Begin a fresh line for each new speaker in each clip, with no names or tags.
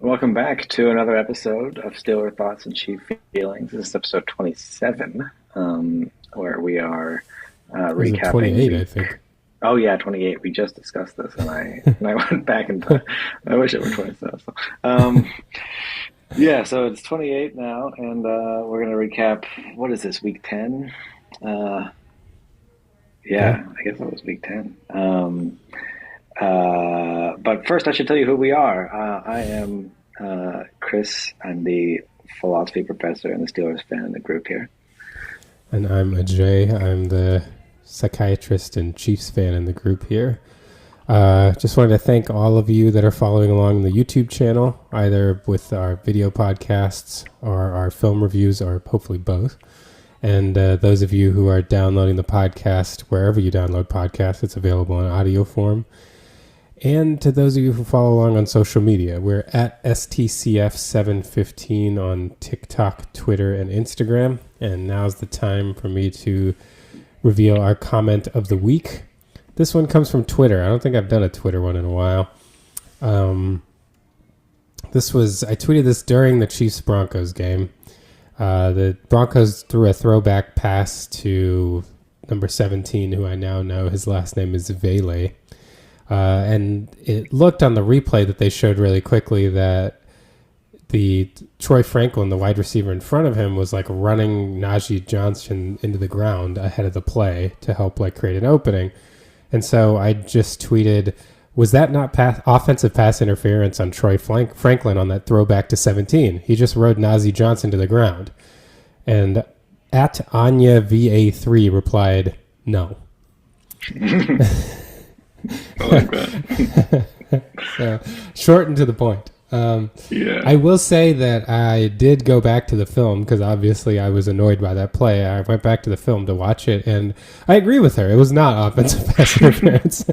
Welcome back to another episode of Steeler Thoughts and Chief Feelings. This is episode 27, where we are
Was it
recapping
28, I
the.
think.
Oh yeah, 28. We just discussed this, and I went back in time. I wish it were 27. Yeah, so it's 28 now, and we're gonna recap. What is this? Week 10? Uh,
Yeah.
yeah, I guess it was week 10. But first, I should tell you who we are. I am Chris. I'm the philosophy professor and the Steelers fan in the group here.
And I'm Ajay. I'm the psychiatrist and Chiefs fan in the group here. Just wanted to thank all of you that are following along the YouTube channel, either with our video podcasts or our film reviews, or hopefully both. And those of you who are downloading the podcast, wherever you download podcasts, it's available in audio form. And to those of you who follow along on social media, we're at STCF715 on TikTok, Twitter, and Instagram. And now's the time for me to reveal our comment of the week. This one comes from Twitter. I don't think I've done a Twitter one in a while. I tweeted this during the Chiefs-Broncos game. The Broncos threw a throwback pass to number 17, who I now know his last name is Vele. And it looked on the replay that they showed really quickly that the Troy Franklin, the wide receiver in front of him, was like running Najee Johnson into the ground ahead of the play to help like create an opening. And so I just tweeted, was that not offensive pass interference on Troy Franklin on that throwback to 17? He just rode Najee Johnson to the ground. And at Anya VA3 replied, no.
I like that.
So, short and to the point.
Yeah.
I will say that I did go back to the film because obviously I was annoyed by that play. I went back to the film to watch it, and I agree with her. It was not offensive pass interference.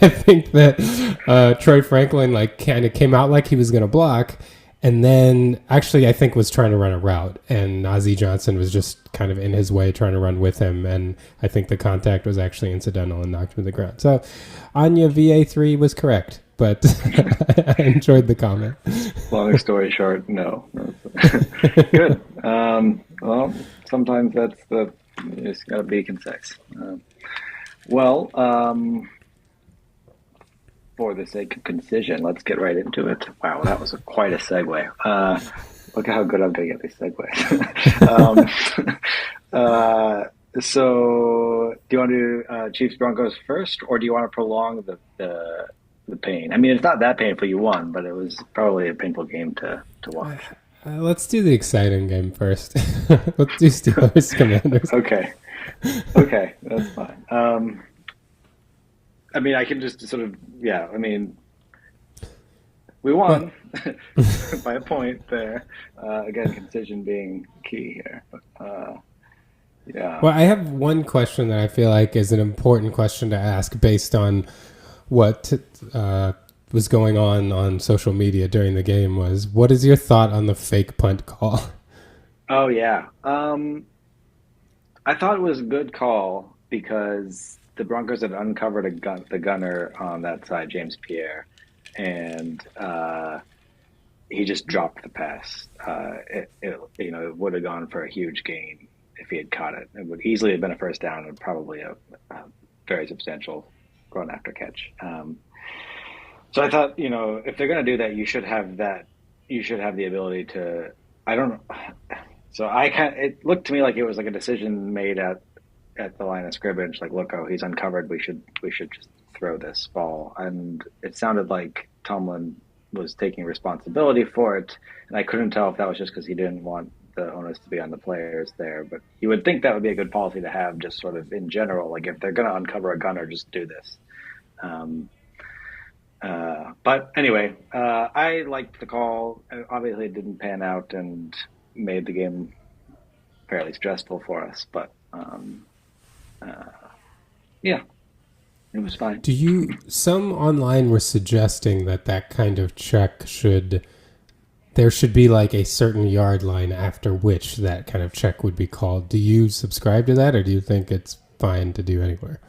I think that Troy Franklin like kind of came out like he was going to block, and then actually I think was trying to run a route, and Najee Johnson was just kind of in his way trying to run with him, and I think the contact was actually incidental and knocked him to the ground. So Anya VA3 was correct, but I enjoyed the comment.
Long story short, no. Good. Well, sometimes you just gotta be concise. Well, for the sake of concision, let's get right into it. Wow, that was quite a segue. Look at how good I'm going at these segues. So, do you want to do Chiefs Broncos first, or do you want to prolong the pain? I mean, it's not that painful. You won, but it was probably a painful game to watch.
Let's do the exciting game first. Let's do Steelers Commanders.
Okay, that's fine. I mean, I can just sort of, yeah, I mean, we won by a point there. Again, concision being key here. But, yeah.
Well, I have one question that I feel like is an important question to ask based on what was going on social media during the game was, what is your thought on the fake punt call?
Oh, yeah. I thought it was a good call because the Broncos had uncovered the gunner on that side, James Pierre, and he just dropped the pass. It would have gone for a huge gain if he had caught it. It would easily have been a first down and probably a very substantial run after catch. So I thought, if they're going to do that, you should have that. You should have the ability to. I don't know. So it looked to me like it was like a decision made at the line of scrimmage. Like, look, he's uncovered. We should just throw this ball. And it sounded like Tomlin was taking responsibility for it. And I couldn't tell if that was just because he didn't want the onus to be on the players there. But you would think that would be a good policy to have, just sort of in general. Like, if they're going to uncover a gunner, just do this. But anyway, I liked the call. Obviously, it didn't pan out and made the game fairly stressful for us. But yeah, it was fine.
Some online were suggesting that kind of check there should be like a certain yard line after which that kind of check would be called. Do you subscribe to that, or do you think it's fine to do anywhere?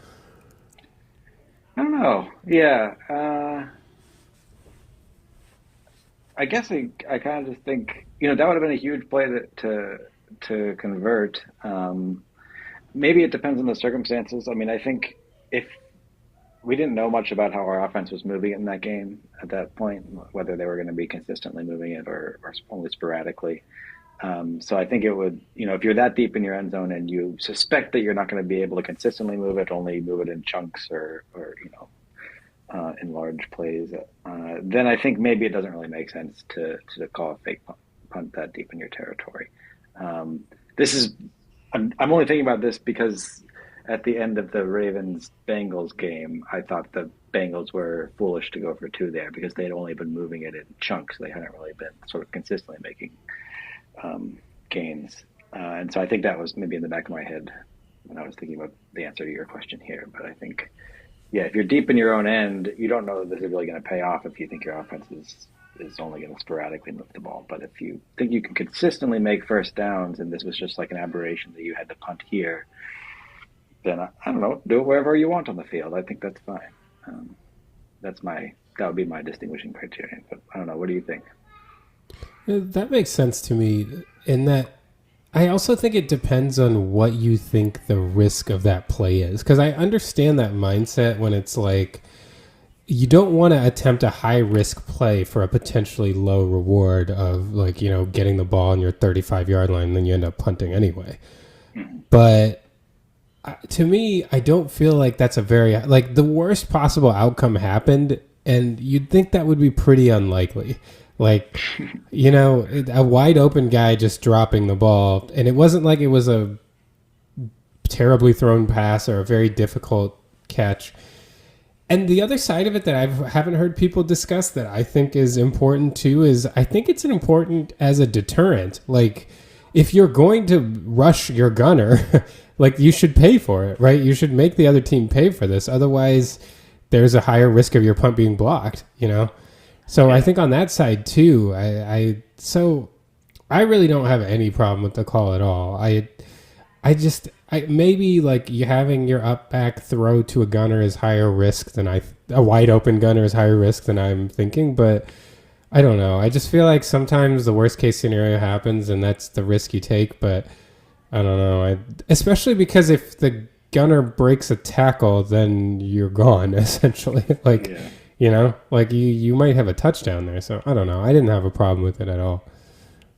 I don't know. Yeah. I guess I kind of just think, that would have been a huge play to convert. Maybe it depends on the circumstances. I mean, I think if we didn't know much about how our offense was moving it in that game at that point, whether they were going to be consistently moving it or only sporadically. So I think it would, if you're that deep in your end zone and you suspect that you're not going to be able to consistently move it, only move it in chunks or in large plays, then I think maybe it doesn't really make sense to call a fake punt that deep in your territory. This is I'm only thinking about this because at the end of the Ravens Bengals game, I thought the Bengals were foolish to go for two there because they had only been moving it in chunks. They hadn't really been sort of consistently making gains. And so I think that was maybe in the back of my head when I was thinking about the answer to your question here. But I think, yeah, if you're deep in your own end, you don't know that this is really going to pay off if you think your offense is only going to sporadically move the ball. But if you think you can consistently make first downs and this was just like an aberration that you had to punt here, then I don't know, do it wherever you want on the field. I think that's fine. That would be my distinguishing criterion. But I don't know. What do you think?
That makes sense to me. In that, I also think it depends on what you think the risk of that play is. Because I understand that mindset when it's like, you don't want to attempt a high risk play for a potentially low reward of like, getting the ball on your 35-yard line and then you end up punting anyway. But to me, I don't feel like that's like the worst possible outcome happened and you'd think that would be pretty unlikely. Like, a wide open guy just dropping the ball. And it wasn't like it was a terribly thrown pass or a very difficult catch. And the other side of it that I haven't heard people discuss that I think is important too is I think it's important as a deterrent. Like, if you're going to rush your gunner, like you should pay for it, right? You should make the other team pay for this. Otherwise, there's a higher risk of your punt being blocked, So I think on that side too, I really don't have any problem with the call at all. Maybe like you having your up back throw to a gunner is higher risk than a wide open gunner is higher risk than I'm thinking, but I don't know. I just feel like sometimes the worst case scenario happens and that's the risk you take, but I don't know. Especially because if the gunner breaks a tackle, then you're gone essentially. Like, like you might have a touchdown there. So I don't know. I didn't have a problem with it at all.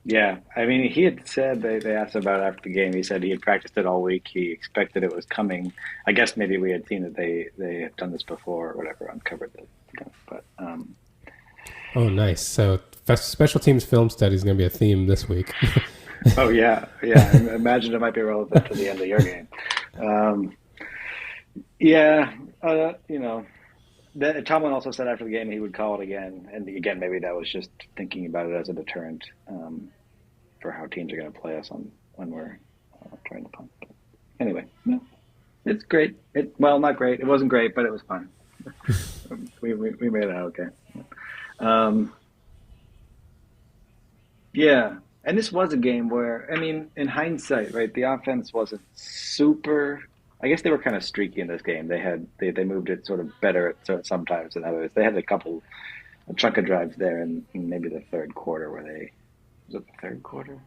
Yeah, I mean, he had said they asked about it after the game. He said he had practiced it all week. He expected it was coming. I guess maybe we had seen that they had done this before or whatever, uncovered it. But
oh, nice. So special teams film study is going to be a theme this week.
oh yeah. I imagine it might be relevant to the end of your game. Yeah, Tomlin also said after the game he would call it again, and again maybe that was just thinking about it as a deterrent for how teams are going to play us when we're trying to punt. But anyway, no, it's great. Not great. It wasn't great, but it was fun. we made it out okay. Yeah, and this was a game where, I mean, in hindsight, right, the offense wasn't super. I guess they were kind of streaky in this game. They moved it sort of better sometimes than others. They had a chunk of drives there in maybe the third quarter was it the third quarter?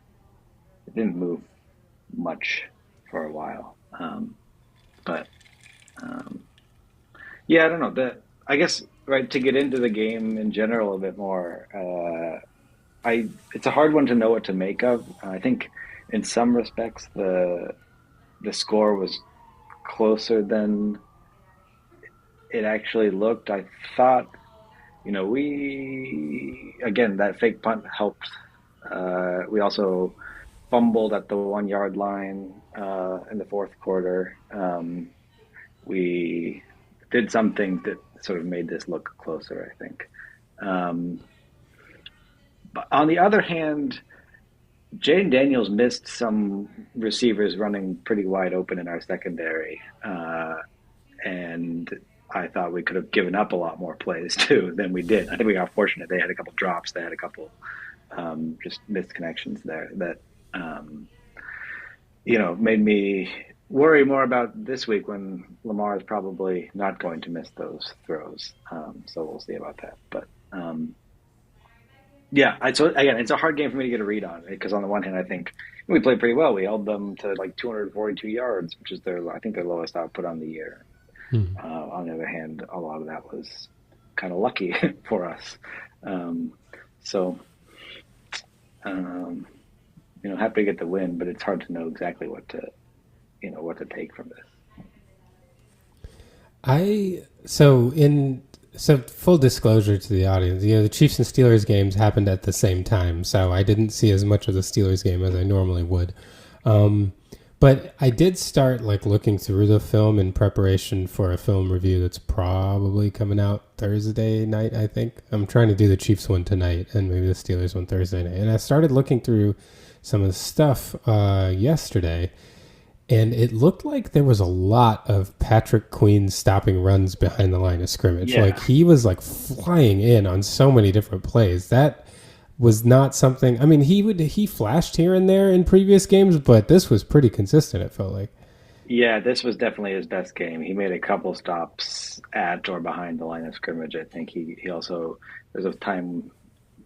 It didn't move much for a while. But yeah, I don't know. I guess right to get into the game in general a bit more. It's a hard one to know what to make of. I think in some respects the score was closer than it actually looked. I thought, that fake punt helped. We also fumbled at the 1 yard line in the fourth quarter. We did something that sort of made this look closer, I think. But on the other hand, Jaden Daniels missed some receivers running pretty wide open in our secondary. And I thought we could have given up a lot more plays too than we did. I think we got fortunate. They had a couple drops. They had a couple just missed connections there that, made me worry more about this week when Lamar is probably not going to miss those throws. So we'll see about that. But Yeah, so again, it's a hard game for me to get a read on because on the one hand, I think we played pretty well. We held them to like 242 yards, which is I think their lowest output on the year.
Hmm.
On the other hand, a lot of that was kind of lucky for us. Um, so, um, happy to get the win, but it's hard to know exactly what to take from this.
I so in so full disclosure to the audience, the Chiefs and Steelers games happened at the same time, so I didn't see as much of the Steelers game as I normally would. Um, but I did start like looking through the film in preparation for a film review that's probably coming out Thursday night. I think I'm trying to do the Chiefs one tonight and maybe the Steelers one Thursday night. And I started looking through some of the stuff yesterday, and it looked like there was a lot of Patrick Queen stopping runs behind the line of scrimmage. Like
Yeah,
he was like flying in on so many different plays. That was not something. I mean, he flashed here and there in previous games, but this was pretty consistent. It felt like.
yeah, this was definitely his best game. He made a couple stops at or behind the line of scrimmage. I think he also there's a time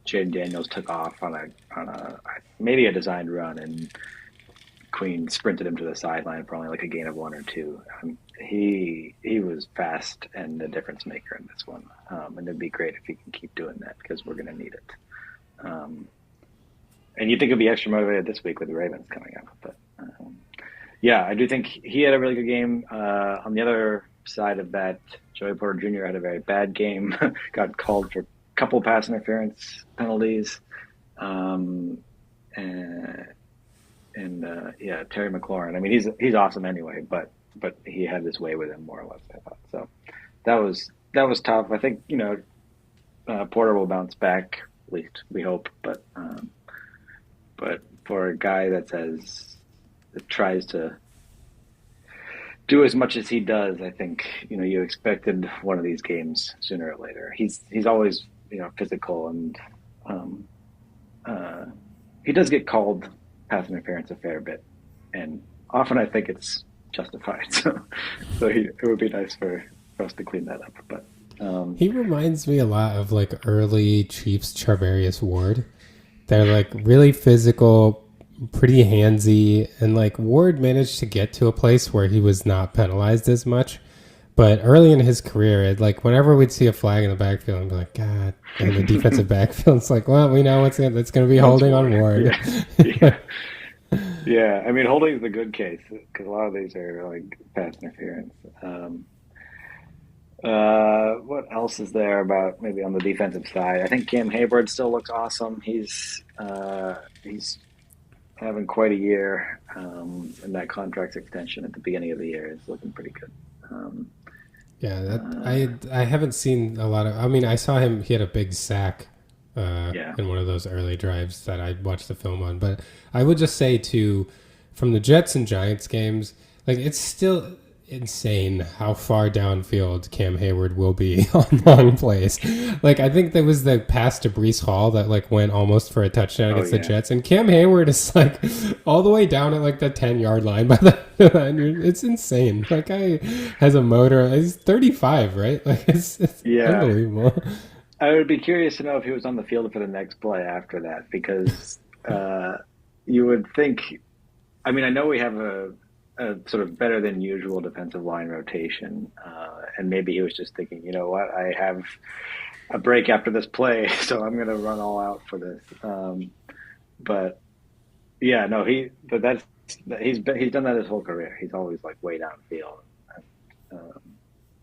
Jaden Daniels took off on a maybe a designed run and Queen sprinted him to the sideline for only like a gain of one or two. He was fast and a difference maker in this one, and it'd be great if he can keep doing that because we're going to need it. Um, and you think he'll be extra motivated this week with the Ravens coming up, but yeah, I do think he had a really good game. On the other side of that, Joey Porter Jr. had a very bad game. Got called for a couple pass interference penalties. Um, and yeah, Terry McLaurin. I mean, he's awesome anyway, but he had his way with him more or less. I thought so. That was tough. I think Porter will bounce back. At least we hope. But for a guy that tries to do as much as he does, I think you expected one of these games sooner or later. He's always physical and um, uh, he does get called pass interference a fair bit, and often I think it's justified. It would be nice for us to clean that up. But
He reminds me a lot of like early Chiefs Charvarius Ward. They're like really physical, pretty handsy, and like Ward managed to get to a place where he was not penalized as much. But early in his career, like whenever we'd see a flag in the backfield, I'd be like, God. And the defensive backfield, it's like, well, we know it's going to be
once
holding on
more,
Ward.
yeah, yeah, yeah. I mean, holding is a good case because a lot of these are like pass interference. What else is there about maybe on the defensive side? I think Cam Hayward still looks awesome. He's having quite a year, and that contract extension at the beginning of the year is looking pretty good. Um,
Yeah,
uh,
I haven't seen a lot of. I mean, I saw him. He had a big sack
yeah.
in one of those early drives that I watched the film on. But I would just say to from the Jets and Giants games, like it's still insane how far downfield Cam Hayward will be on long plays. Like I think there was the pass to Brees Hall that like went almost for a touchdown
Oh
against the
yeah.
Jets, and Cam Hayward is like all the way down at like the 10-yard line by the. It's insane. That guy has a motor. He's 35, right? Like it's
Yeah.
unbelievable.
I would be curious to know if he was on the field for the next play after that because you would think. I mean, I know we have a sort of better than usual defensive line rotation, and maybe he was just thinking, you know what, I have a break after this play, so I'm going to run all out for this. But yeah, no, but he's done that his whole career. He's always like way downfield, um,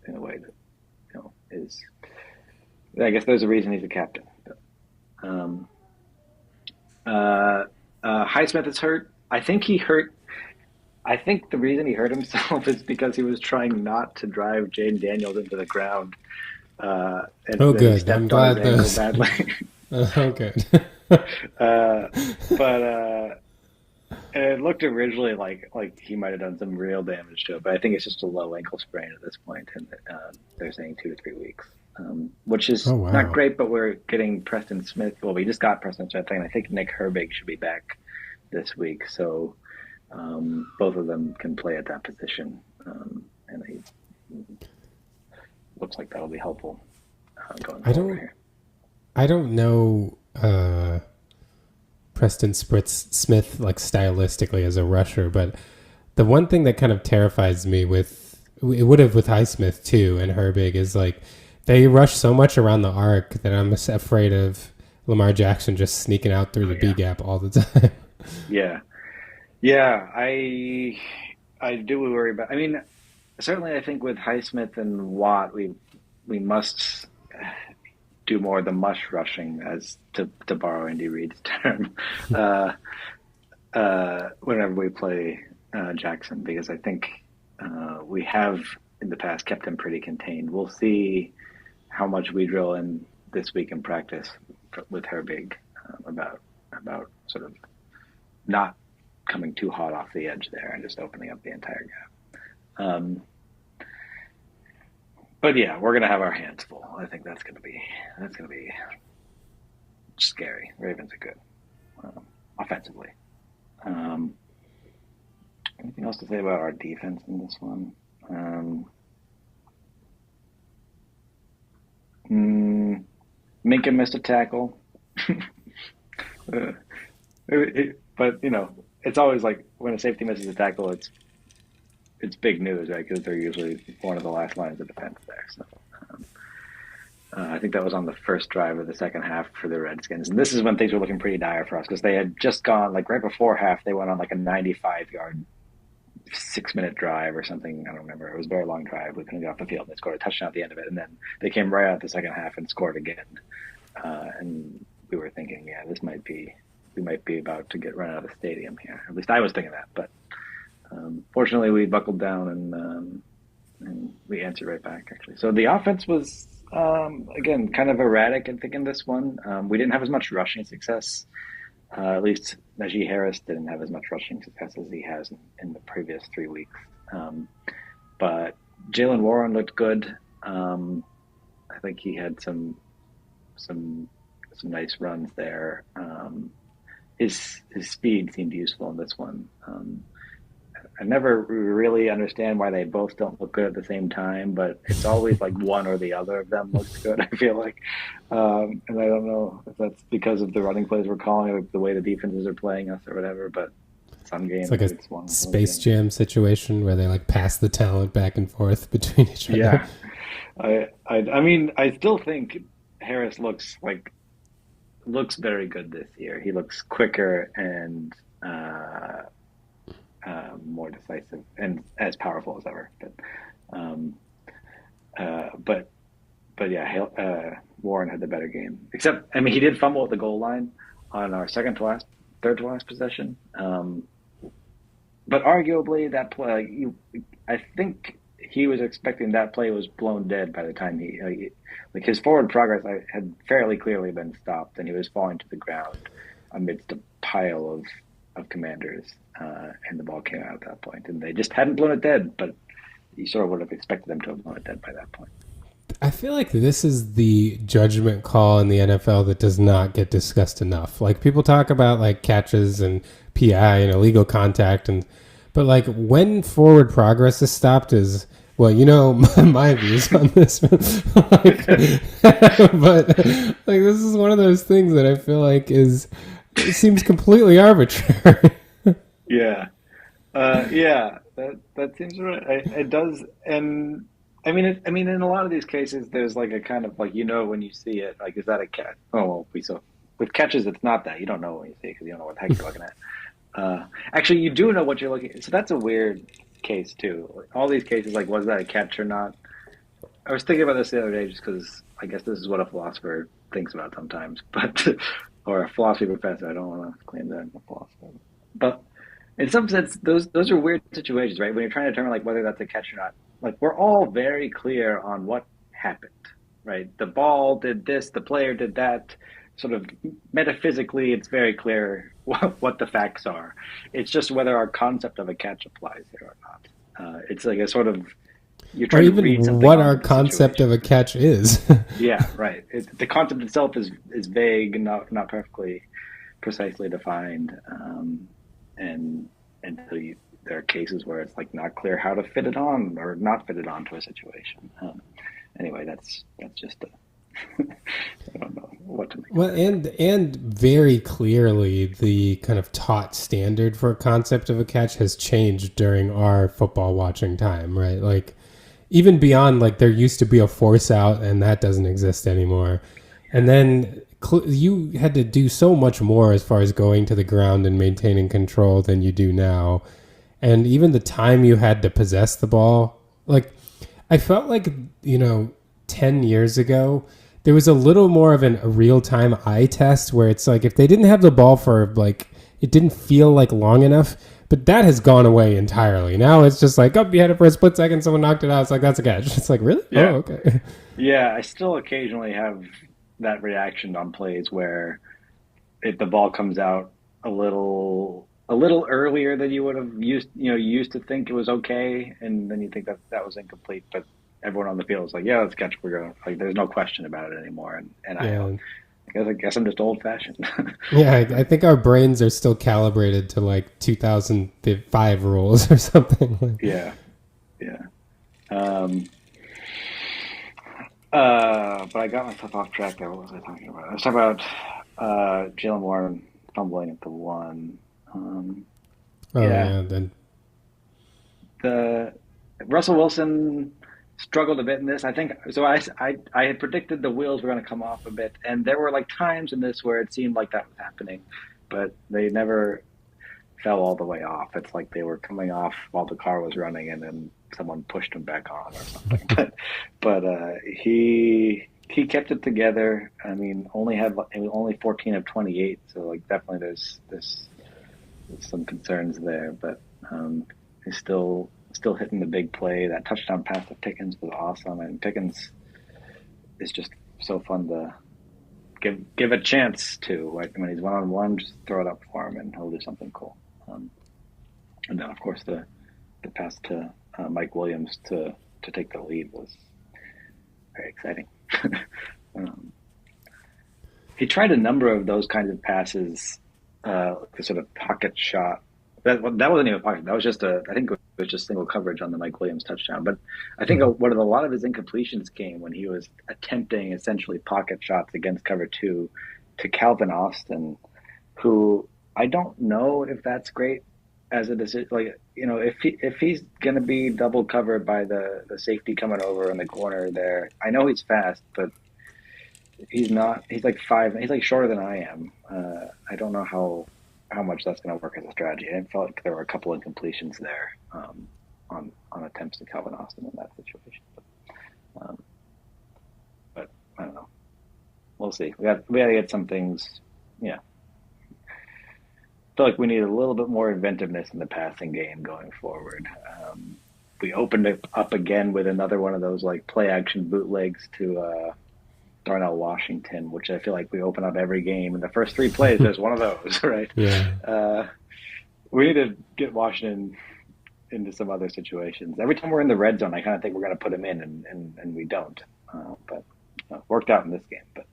in a way that is. I guess there's a reason he's a captain. But, um, Highsmith is hurt. I think he hurt. I think the reason he hurt himself is because he was trying not to drive Jaden Daniels into the ground, and
Oh,
then he
good. I'm
stepped on his
glad
ankle
those.
badly.
Oh, good.
uh, but and it looked originally like he might have done some real damage to it, but I think it's just a low ankle sprain at this point, and they're saying 2 to 3 weeks, which is
Oh,
not
wow.
great. But we're getting Preston Smith. Well, we just got Preston Smith, and I think Nick Herbig should be back this week, so both of them can play at that position, and it looks like that'll be helpful going
I
forward
don't.
here.
I don't know. uh, Preston Spritz Smith like stylistically as a rusher, but the one thing that kind of terrifies me with it would have with Highsmith too and Herbig is like they rush so much around the arc that I'm afraid of Lamar Jackson just sneaking out through
Oh
the B
yeah,
gap all the time.
yeah, yeah. I do worry about. I mean, certainly, I think with Highsmith and Watt, we must do more of the mush rushing, as to borrow Andy Reid's term, uh, whenever we play Jackson, because I think we have in the past kept him pretty contained. We'll see how much we drill in this week in practice with Herbig about sort of not coming too hot off the edge there and just opening up the entire gap. But yeah, we're gonna have our hands full. I think that's gonna be scary. Ravens are good offensively. Um, Anything else to say about our defense in this one? Um, mm, Minka missed a tackle. Uh, but it's always like when a safety misses a tackle, it's big news, right? Because they're usually one of the last lines of defense there. So um, I think that was on the first drive of the second half for the Redskins, and this is when things were looking pretty dire for us because they had just gone like right before half. They went on like a 95-yard 6-minute drive or something. I don't remember. It was a very long drive. We couldn't get off the field. They scored a touchdown at the end of it, and then they came right out the second half and scored again. And we were thinking, yeah, we might be about to get run out of the stadium here. At least I was thinking that. But fortunately, we buckled down and we answered right back, actually. So the offense was, again, kind of erratic, I think, in this one. We didn't have as much rushing success. At least Najee Harris didn't have as much rushing success as he has in the previous 3 weeks. But Jalen Warren looked good. I think he had some nice runs there. His speed seemed useful in this one. I never really understand why they both don't look good at the same time, but it's always like one or the other of them looks good, I feel like. And I don't know if that's because of the running plays we're calling or the way the defenses are playing us or whatever, but some
It's
games
like a
it's one of those
Space
games.
Jam situation where they like pass the talent back and forth between each other.
Yeah. I mean, I still think Harris looks very good this year. He looks quicker and more decisive and as powerful as ever. Um, but yeah, Warren had the better game. Except, I mean, he did fumble at the goal line on our third to last possession. But arguably, that play, I think he was expecting that play was blown dead by the time like his forward progress had fairly clearly been stopped, and he was falling to the ground amidst a pile of commanders, and the ball came out at that point, and they just hadn't blown it dead, but you sort of would have expected them to have blown it dead by that point.
I feel like this is the judgment call in the NFL that does not get discussed enough. Like people talk about like catches and PI and illegal contact but like when forward progress is stopped is well, my views on this. Like, but like this is one of those things that I feel like it seems completely arbitrary.
Yeah, yeah, that seems right. It does, and I mean, in a lot of these cases, there's like a kind of like when you see it, like is that a catch? Oh, well, we saw with catches, it's not that you don't know when you see it because you don't know what the heck you're looking at. Actually, you do know what you're looking at, so that's a weird case too. Like, all these cases, like was that a catch or not? I was thinking about this the other day just because I guess this is what a philosopher thinks about sometimes, but or a philosophy professor. I don't want to claim that I'm a philosopher, but in some sense, those are weird situations, right? When you're trying to determine like whether that's a catch or not. Like we're all very clear on what happened, right? The ball did this, the player did that. Sort of metaphysically, it's very clear what the facts are. It's just whether our concept of a catch applies here or not. It's like a sort of you're
Or
trying to read
even
something
what our
onto the
concept of
situation.
a catch is.
Yeah, right. The concept itself is vague and not perfectly precisely defined, and so there are cases where it's like not clear how to fit it on or not fit it onto a situation. Anyway, that's just I don't know what to make of
Well,
it.
and very clearly, the kind of taught standard for a concept of a catch has changed during our football watching time, right? Like, even beyond, like, there used to be a force out, and that doesn't exist anymore. And then you had to do so much more as far as going to the ground and maintaining control than you do now. And even the time you had to possess the ball, like, I felt like, 10 years ago, there was a little more of a real time eye test where it's like if they didn't have the ball for like, it didn't feel like long enough, but that has gone away entirely. Now it's just like, oh, you had it for a split second, someone knocked it out. It's like, that's a catch. It's like, really? Oh,
Yeah,
okay.
yeah. I still occasionally have that reaction on plays where if the ball comes out a little earlier than you would have you used to think it was okay, and then you think that that was incomplete, but everyone on the field is like, yeah, let's catch. We're going like, there's no question about it anymore, and
Yeah.
I guess I'm just old fashioned.
Yeah. I think our brains are still calibrated to like 2005 rules or something.
Yeah, yeah. Um, but I got myself off track there. What was I talking about? I was talking about Jalen Warren fumbling at the one.
Oh,
Yeah,
yeah. Then,
the Russell Wilson struggled a bit in this. I think so. I had predicted the wheels were going to come off a bit, and there were like times in this where it seemed like that was happening, but they never fell all the way off. It's like they were coming off while the car was running, and then someone pushed him back on or something. But he kept it together. I mean, only 14 of 28, so like definitely there's some concerns there, but he's still hitting the big play. That touchdown pass to Pickens was awesome, and Pickens is just so fun to give a chance to. Like when he's 1-on-1, just throw it up for him, and he'll do something cool. Um, and then, of course, the pass to Mike Williams to take the lead was very exciting. um, he tried a number of those kinds of passes, the sort of pocket shot. That wasn't even a pocket. That was just I think it was just single coverage on the Mike Williams touchdown. But I think
mhm.
what a lot of his incompletions came when he was attempting essentially pocket shots against cover two to Calvin Austin, who I don't know if that's great as a decision. Like, if he's going to be double covered by the safety coming over in the corner there, I know he's fast, but he's not. He's like five. He's like shorter than I am. I don't know how much that's going to work as a strategy. I felt like there were a couple of incompletions there, on attempts to Calvin Austin in that situation. Um, but I don't know. We'll see. We got to get some things. Yeah, feel like we need a little bit more inventiveness in the passing game going forward. We opened it up again with another one of those like play action bootlegs to Darnell Washington, which I feel like we open up every game. In the first three plays, there's one of those, right?
Yeah.
Uh, we need to get Washington into some other situations. Every time we're in the red zone, I kind of think we're going to put him in, and we don't. But worked out in this game, but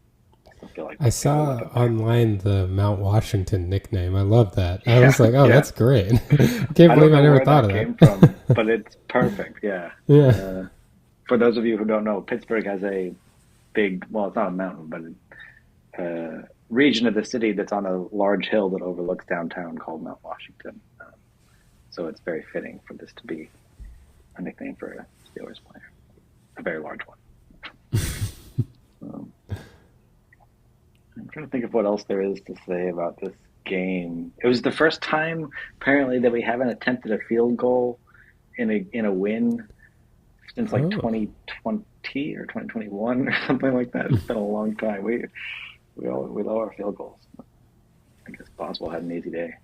I still feel like
I
we got to
saw
look up there.
online the Mount Washington nickname. I love that. I
Yeah,
was like, oh,
yeah.
that's great. I can't
I don't
believe I
know
never
where
thought
that
of
came
that.
from, but it's perfect. Yeah.
Yeah.
Uh, for those of you who don't know, Pittsburgh has a big, well, it's not a mountain, but a region of the city that's on a large hill that overlooks downtown called Mount Washington. So it's very fitting for this to be a nickname for a Steelers player, a very large one. Um, I'm trying to think of what else there is to say about this game. It was the first time, apparently, that we haven't attempted a field goal in a win since like
Oh,
2020 or 2021 or something like that. It's been a long time. We love our field goals. I guess Boswell had an easy day.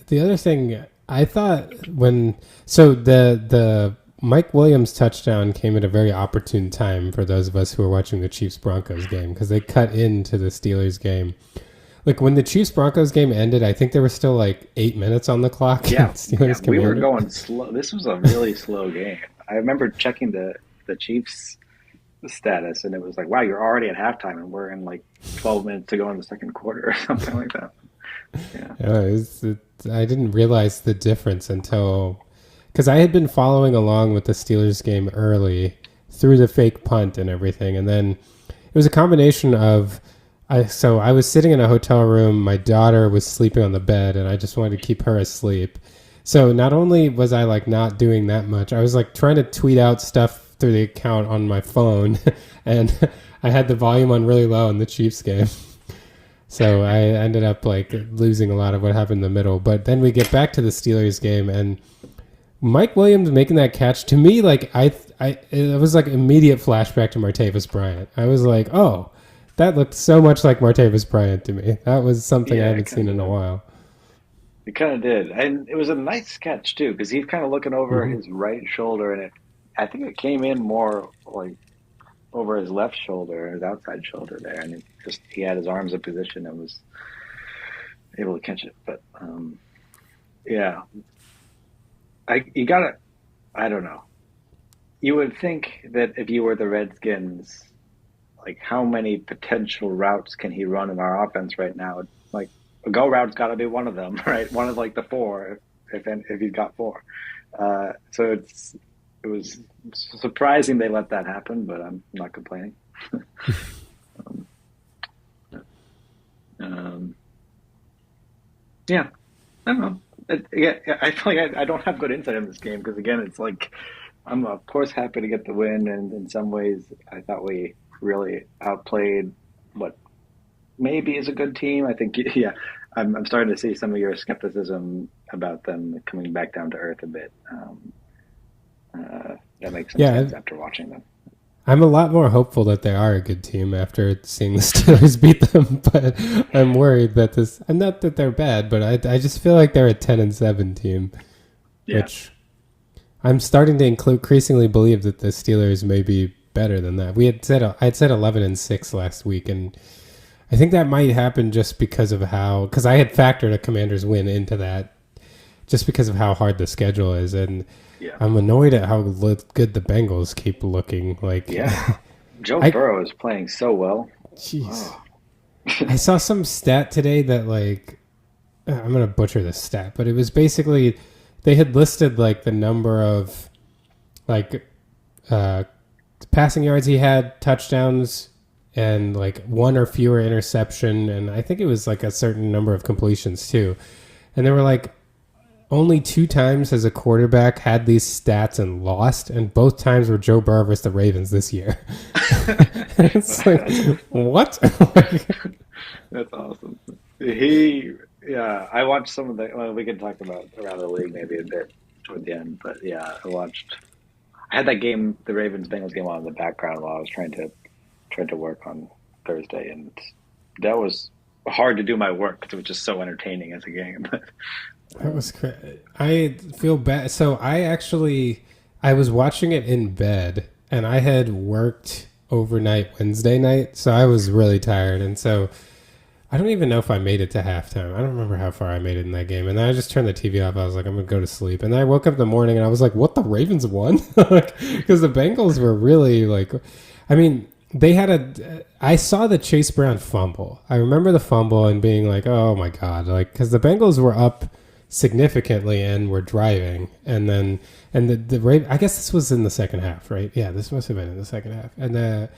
the other thing I thought when so the Mike Williams touchdown came at a very opportune time for those of us who were watching the Chiefs Broncos game because they cut into the Steelers game. Like when the Chiefs Broncos game ended, I think there was still like 8 minutes on the clock. And
Yeah, yeah,
Steelers
we were
Commanders.
going slow. This was a really slow game. I remember checking the Chiefs status, and it was like, wow, you're already at halftime, and we're in like 12 minutes to go in the second quarter or something like that. Yeah,
I didn't realize the difference until because I had been following along with the Steelers game early, threw the fake punt and everything. And then it was a combination of I was sitting in a hotel room. My daughter was sleeping on the bed, and I just wanted to keep her asleep. So not only was I like not doing that much, I was like trying to tweet out stuff through the account on my phone, and I had the volume on really low in the Chiefs game. So I ended up like losing a lot of what happened in the middle. But then we get back to the Steelers game, and Mike Williams making that catch, to me, like it was like immediate flashback to Martavis Bryant. I was like, oh, that looked so much like Martavis Bryant to me. That was something I haven't seen in a while.
It kind of did, and it was a nice catch too, because he's kind of looking over
Mm-hmm.
his right shoulder, and I think it came in more like over his left shoulder, his outside shoulder there, and he had his arms in position and was able to catch it. But yeah, you gotta, I don't know. You would think that if you were the Redskins, like how many potential routes can he run in our offense right now? Like a go route's got to be one of them, right? One of like the four, if he's got four. So it was surprising they let that happen, but I'm not complaining. um, um, yeah, I don't know. I feel like I don't have good insight in this game because again, it's like I'm of course happy to get the win, and in some ways, I thought we really outplayed what maybe is a good team. I think yeah, I'm starting to see some of your skepticism about them coming back down to earth a bit. That makes some
Yeah,
sense after watching them.
I'm a lot more hopeful that they are a good team after seeing the Steelers beat them, but I'm worried that and not that they're bad, but I just feel like they're a 10-7 team,
Yeah,
which I'm starting to increasingly believe that the Steelers may be better than that. I'd said 11-6 last week, and I think that might happen just because of because I had factored a Commanders win into that, just because of how hard the schedule is, and
yeah,
I'm annoyed at how good the Bengals keep looking. Like,
yeah. Joe
I
Burrow is playing so well.
jeez,
Oh,
I saw some stat today that like I'm gonna butcher this stat, but it was basically they had listed like the number of like uh, passing yards he had, touchdowns, and like one or fewer interception, and I think it was like a certain number of completions too. And they were like, only 2 times has a quarterback had these stats and lost, and both times were Joe Burrow versus the Ravens this year. It's like, what?
that's awesome. Yeah, I watched some of the. Well, we can talk about around the league maybe a bit toward the end, but yeah, I had that game, the Ravens Bengals game, on in the background while I was trying to work on Thursday, and that was hard to do my work because it was just so entertaining as a game.
That was crazy. I feel bad. So I was watching it in bed, and I had worked overnight Wednesday night, so I was really tired, and so I don't even know if I made it to halftime. I don't remember how far I made it in that game. And then I just turned the TV off. I was like, I'm going to go to sleep. And then I woke up in the morning and I was like, what, the Ravens won? Because the Bengals were really like, I mean, I saw the Chase Brown fumble. I remember the fumble and being like, oh my God. Like, because the Bengals were up significantly and were driving. And then, I guess this was in the second half, right? Yeah, this must have been in the second half. And the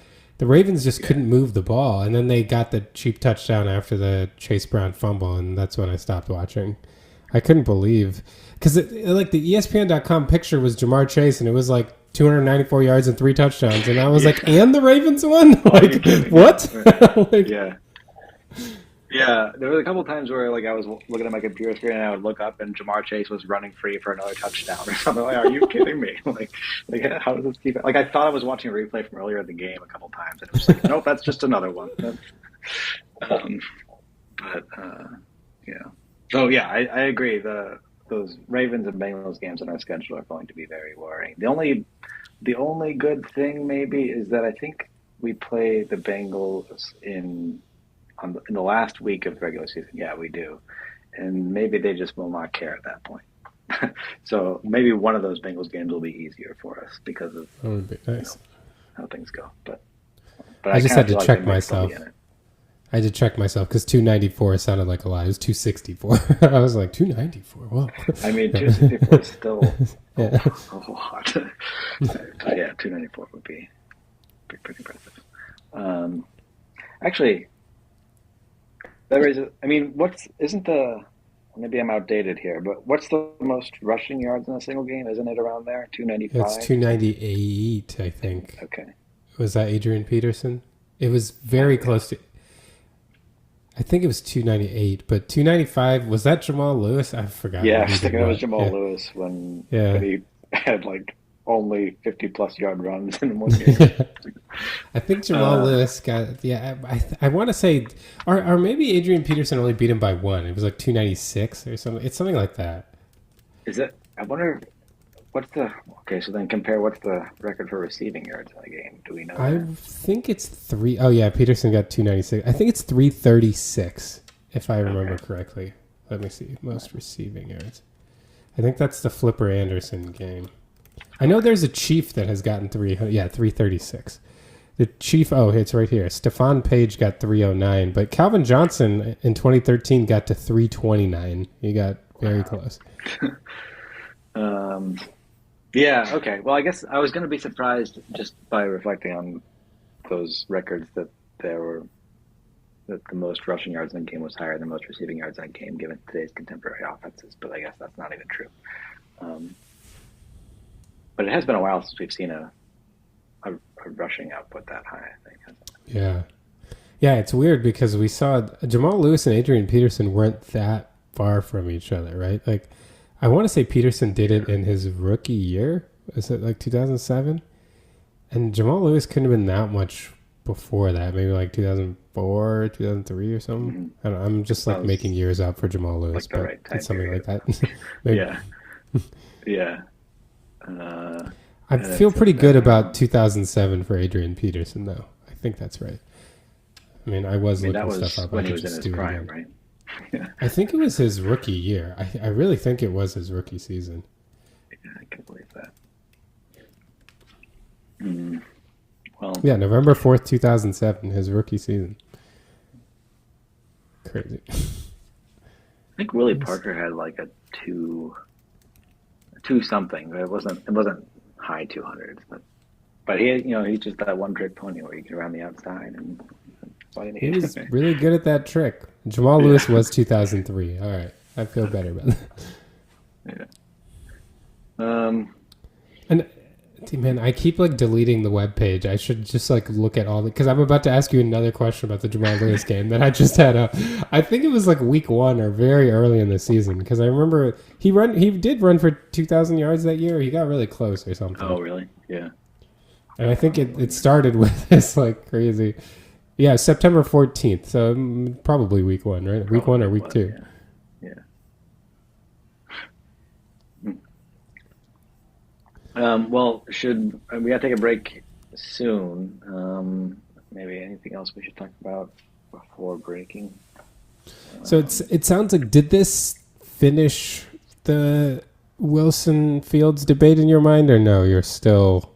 Ravens just couldn't move the ball, and then they got the cheap touchdown after the Chase Brown fumble, and that's when I stopped watching. I couldn't believe, because like the ESPN.com picture was Jamar Chase, and it was like 294 yards and 3 touchdowns, and I was like, and the Ravens won? Like, what? Like,
Yeah. Yeah, there was a couple times where like I was looking at my computer screen and I would look up and Jamar Chase was running free for another touchdown or something. Like, are you kidding me? Like how does this keep? Like I thought I was watching a replay from earlier in the game a couple times and it was like, nope, that's just another one. Um, but yeah, so yeah, I agree. Those Ravens and Bengals games on our schedule are going to be very worrying. The only good thing maybe is that I think we play the Bengals in the last week of the regular season. Yeah, we do. And maybe they just will not care at that point. So maybe one of those Bengals games will be easier for us because of
that would be nice.
how things go. But
I just had to
like
check myself. I had to check myself because 294 sounded like a lie. It was 264. I was like, 294? Whoa.
I mean, 264 is still
Yeah.
a lot. Yeah, 294 would be pretty impressive. Um, Actually, that raises. I mean, what's isn't the maybe I'm outdated here, but what's the most rushing yards in a single game? Isn't it around there,
It's
295 or something?
298, I think.
Okay.
Was that Adrian Peterson? It was
Oh
very
yeah.
close to. I think it was 298, but 295 was that Jamal Lewis? I've forgotten
Yeah, I
who
was
did
thinking that was
what.
Jamal
Yeah,
Lewis when
yeah.
he had like only 50 plus yard runs in one game.
I think Jamal
Uh,
Lewis got. Yeah, I want to say, or maybe Adrian Peterson only beat him by one. It was like 296 or something. It's something like that.
is it? I wonder what's the okay. So then compare what's the record for receiving yards in a game? Do we know
I
that?
think it's three. Oh yeah, Peterson got 296. I think it's 336 if I remember
Okay.
correctly. Let me see. Most receiving yards. I think that's the Flipper Anderson game. I know there's a Chief that has gotten 300. Yeah, 336. The Chief. Oh, it's right here. Stephon Page got 309, but Calvin Johnson in 2013 got to 329. He got very
Wow.
close.
Um, yeah. Okay. Well, I guess I was going to be surprised just by reflecting on those records that there were that the most rushing yards in a game was higher than most receiving yards in a game, given today's contemporary offenses. But I guess that's not even true. Um, but it has been a while since we've seen a rushing output that high. I think.
Yeah. Yeah, it's weird because we saw Jamal Lewis and Adrian Peterson weren't that far from each other, right? Like, I want to say Peterson did it in his rookie year. Is it like 2007? And Jamal Lewis couldn't have been that much before that. Maybe like 2004, 2003 or something.
Mm-hmm.
I don't know, I'm just like making
Sounds
years up for Jamal Lewis,
like the
but
right time
it's something like
period.
that. Maybe.
Yeah. Yeah. Uh,
I
and then
feel
since
pretty good
then,
about 2007 for Adrian Peterson, though. I think that's right. I mean, I
I
was
mean, that
looking stuff
was
up. I
when he
could
was in
just
his
do it
prime,
again.
right? Yeah,
I think it was his rookie year. I really think it was his rookie season.
I can believe that. Mm, well,
Yeah, November 4th, 2007, his rookie season. Crazy.
I think Willie Parker had like a two something. It wasn't high 200s, but he's just that one trick pony where you get around the outside and that's all you
He
need.
was really good at that trick. Jamal
Yeah,
Lewis was 2003. All right. I feel better about that.
yeah. Um,
And man, I keep like deleting the web page. I should just like look at all the because I'm about to ask you another question about the Jamal Lewis game that I just had up. I think it was like week 1 or very early in the season because I remember he did run for 2,000 yards that year. He got really close or something.
oh really? Yeah.
And I think it started with this like crazy. Yeah, September 14th. So probably week 1, right? Week 1
Probably
or
it
week
was.
2.
Yeah. Yeah. Well, should we gotta take a break soon? Maybe anything else we should talk about before breaking?
So
Um,
it sounds like did this finish the Wilson Fields debate in your mind or no? You're still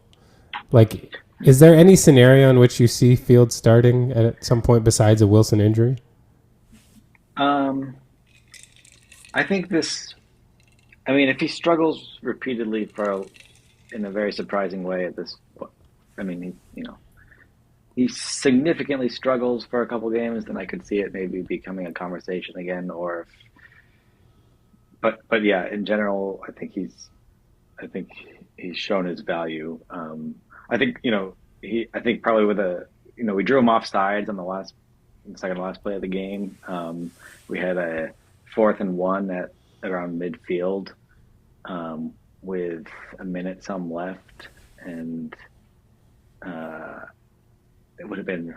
like is there any scenario in which you see Fields starting at some point besides a Wilson injury?
um, I think this. I mean, if he struggles repeatedly in a very surprising way at this, I mean, he significantly struggles for a couple games, then I could see it maybe becoming a conversation again. But yeah, in general, I think he's shown his value. I think I think probably we drew him off sides on the second to last play of the game. We had a 4th and 1 at around midfield with a minute some left, and uh, it would have been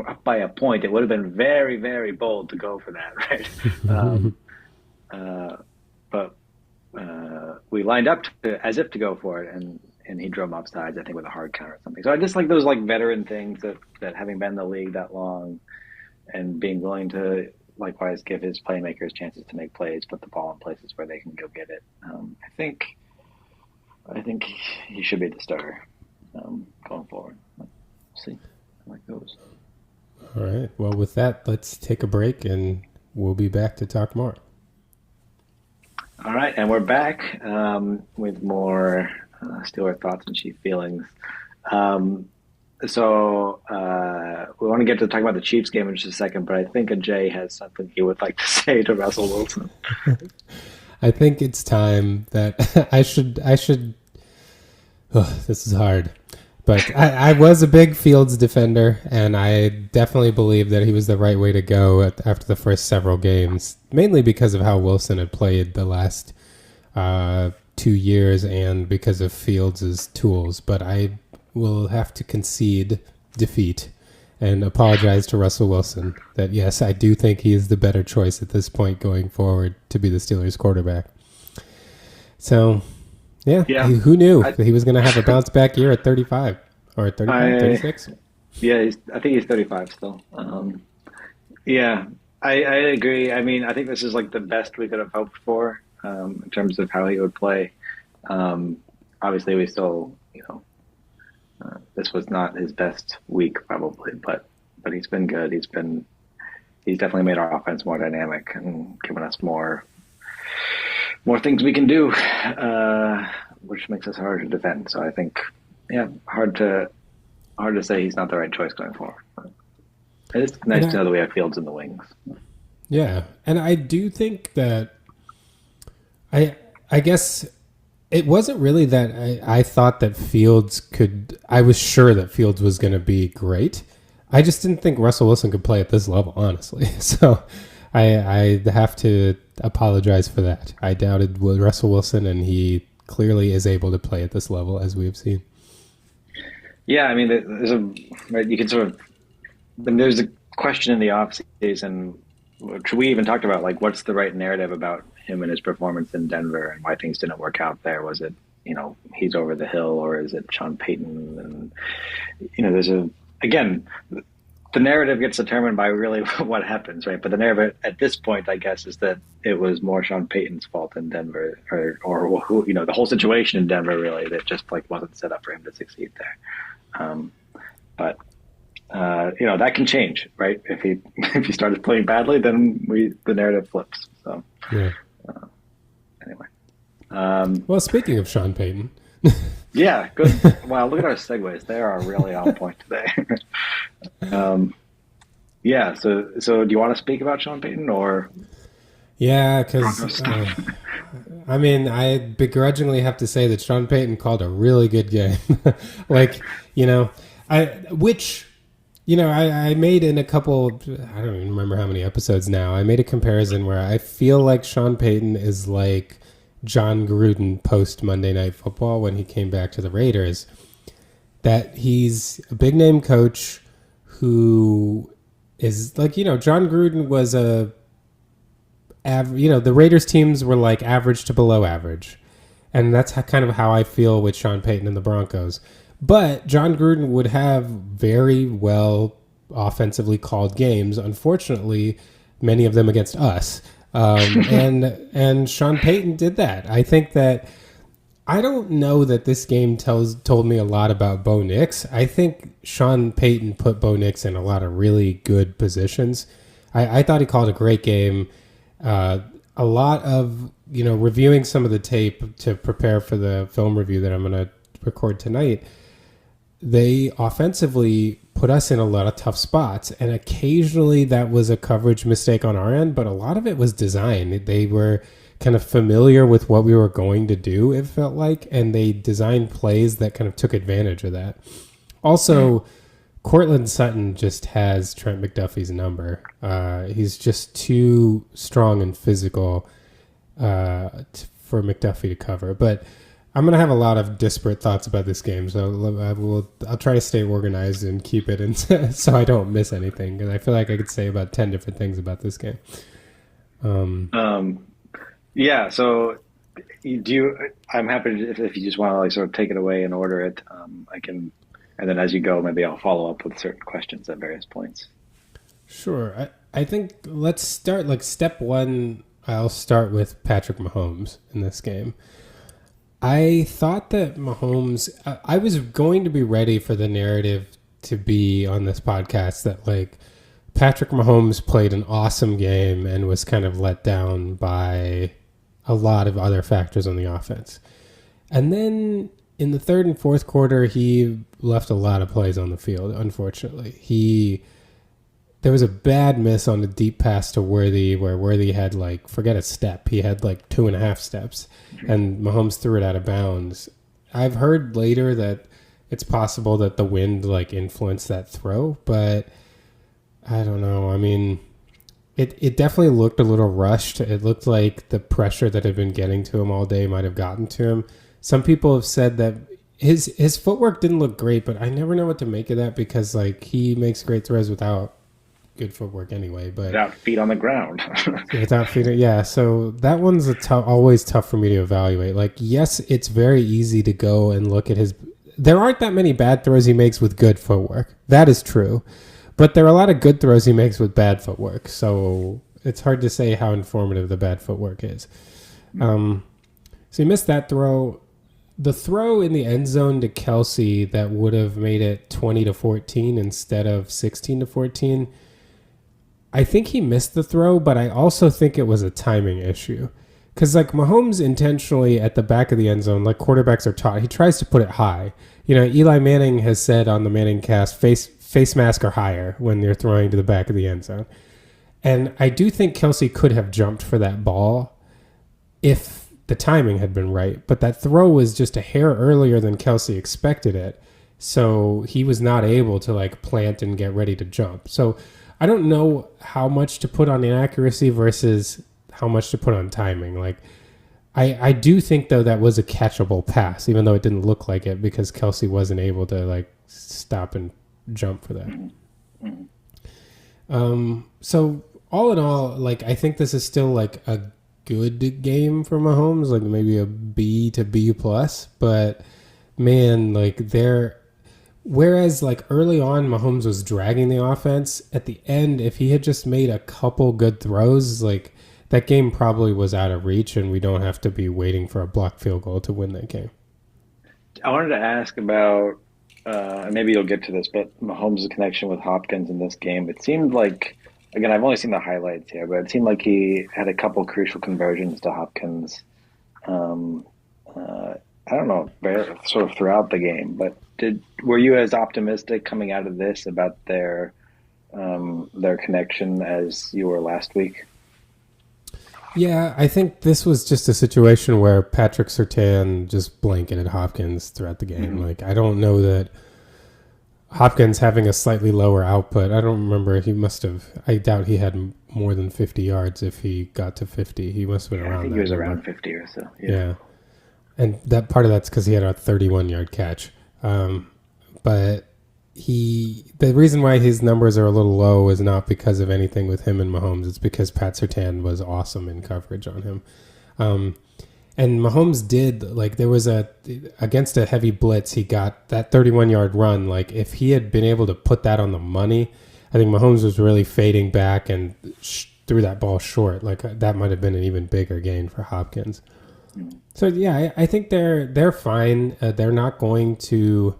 up by a point. It would have been very, very bold to go for that, right? Um, uh, but we lined up as if to go for it, and he drove him off sides, I think, with a hard counter or something. So I just like those like veteran things that having been in the league that long and being willing to likewise give his playmakers chances to make plays, put the ball in places where they can go get it. I think he should be the starter going forward. We'll see how it goes.
All right. Well, with that, let's take a break and we'll be back to talk more.
All right, and we're back with more Steeler thoughts and Chief feelings. Um, we want to get to talk about the Chiefs game in just a second, but I think Ajay has something he would like to say to Russell Wilson.
I think it's time that I should. Oh, this is hard, but I was a big Fields defender, and I definitely believe that he was the right way to go after the first several games, mainly because of how Wilson had played the last 2 years and because of Fields' tools. But I will have to concede defeat and apologize to Russell Wilson that, yes, I do think he is the better choice at this point going forward to be the Steelers quarterback. So, yeah,
Yeah,
who knew
I,
that he was going to have a bounce back year at 35 or at 35,
I
36?
yeah, I think he's 35 still. Yeah, I agree. I mean, I think this is like the best we could have hoped for in terms of how he would play. Um, Obviously, we still, this was not his best week probably, but he's been good. He's definitely made our offense more dynamic and given us more things we can do, which makes us harder to defend. So I think, yeah, hard to say he's not the right choice going forward. But it's nice to know that we have Fields in the wings.
Yeah, and I do think that I guess it wasn't really that I thought that Fields could. I was sure that Fields was going to be great. I just didn't think Russell Wilson could play at this level, honestly. So I have to apologize for that. I doubted Russell Wilson, and he clearly is able to play at this level, as we have seen.
Yeah, I mean, right, you can sort of. I mean, there's a question in the offseason, which we even talked about, like, what's the right narrative about him and his performance in Denver and why things didn't work out there? Was it, he's over the hill, or is it Sean Payton? And, again, the narrative gets determined by really what happens, right? But the narrative at this point, I guess, is that it was more Sean Payton's fault in Denver, or who, the whole situation in Denver, really, that just like wasn't set up for him to succeed there. But that can change, right? If he started playing badly, then the narrative flips. So
Yeah.
anyway,
Well, speaking of Sean Payton,
yeah, good. Wow, look at our segues; they are really on point today. Yeah. So do you want to speak about Sean Payton or
yeah,
Broncos
because
stuff?
I mean, I begrudgingly have to say that Sean Payton called a really good game. Like, I made in a couple, I don't even remember how many episodes now. I made a comparison where I feel like Sean Payton is like John Gruden post Monday Night Football when he came back to the Raiders. That he's a big name coach who is like, John Gruden was the Raiders teams were like average to below average. And that's kind of how I feel with Sean Payton and the Broncos. But John Gruden would have very well offensively called games. Unfortunately, many of them against us. And Sean Payton did that. I think that I don't know that this game told me a lot about Bo Nix. I think Sean Payton put Bo Nix in a lot of really good positions. I thought he called a great game. A lot of, reviewing some of the tape to prepare for the film review that I'm going to record tonight, they offensively put us in a lot of tough spots. And occasionally that was a coverage mistake on our end, but a lot of it was design. They were kind of familiar with what we were going to do, it felt like, and they designed plays that kind of took advantage of that. Also, Cortland Sutton just has Trent McDuffie's number. He's just too strong and physical for McDuffie to cover. But I'm going to have a lot of disparate thoughts about this game, so I'll try to stay organized and keep it in so I don't miss anything, because I feel like I could say about 10 different things about this game.
Yeah. So I'm happy if you just want to like sort of take it away and order it. I can, and then as you go, maybe I'll follow up with certain questions at various points.
Sure. I think let's start like step one. I'll start with Patrick Mahomes in this game. I thought that Mahomes, I was going to be ready for the narrative to be on this podcast that like Patrick Mahomes played an awesome game and was kind of let down by a lot of other factors on the offense. And then in the third and fourth quarter, he left a lot of plays on the field, unfortunately. There was a bad miss on a deep pass to Worthy where Worthy had forget a step. He had 2.5 steps, and Mahomes threw it out of bounds. I've heard later that it's possible that the wind influenced that throw, but I don't know. I mean, it definitely looked a little rushed. It looked like the pressure that had been getting to him all day might have gotten to him. Some people have said that his footwork didn't look great, but I never know what to make of that because he makes great throws without good footwork anyway. But
without feet on the ground.
without feet, yeah. So that one's always tough for me to evaluate. Yes, it's very easy to go and look at his. There aren't that many bad throws he makes with good footwork. That is true. But there are a lot of good throws he makes with bad footwork. So it's hard to say how informative the bad footwork is. So he missed that throw. The throw in the end zone to Kelsey that would have made it 20-14 instead of 16-14. I think he missed the throw, but I also think it was a timing issue. Because Mahomes intentionally at the back of the end zone, quarterbacks are taught, he tries to put it high. Eli Manning has said on the Manning cast, face mask or higher when you're throwing to the back of the end zone. And I do think Kelsey could have jumped for that ball if the timing had been right. But that throw was just a hair earlier than Kelsey expected it. So he was not able to plant and get ready to jump. So I don't know how much to put on inaccuracy versus how much to put on timing. I do think, though, that was a catchable pass, even though it didn't look like it because Kelsey wasn't able to stop and jump for that. So all in all, I think this is still a good game for Mahomes, maybe a B to B plus. But man, whereas early on Mahomes was dragging the offense, at the end, if he had just made a couple good throws, that game probably was out of reach, and we don't have to be waiting for a blocked field goal to win that game.
I wanted to ask about, and maybe you'll get to this, but Mahomes' connection with Hopkins in this game. It seemed again, I've only seen the highlights here, but it seemed like he had a couple crucial conversions to Hopkins. I don't know, sort of throughout the game, but were you as optimistic coming out of this about their connection as you were last week?
Yeah, I think this was just a situation where Patrick Surtain just blanketed Hopkins throughout the game.
Mm-hmm.
I don't know that Hopkins having a slightly lower output. I don't remember. I doubt he had more than 50 yards if he got to 50. He must have been around that. I think
he was around 50 or so.
Yeah. And that part of that's because he had a 31-yard catch. But the reason why his numbers are a little low is not because of anything with him and Mahomes. It's because Pat Surtain was awesome in coverage on him. And Mahomes did, there was against a heavy blitz, he got that 31-yard run. If he had been able to put that on the money, I think Mahomes was really fading back and threw that ball short. That might have been an even bigger gain for Hopkins. So, yeah, I think they're fine. They're not going to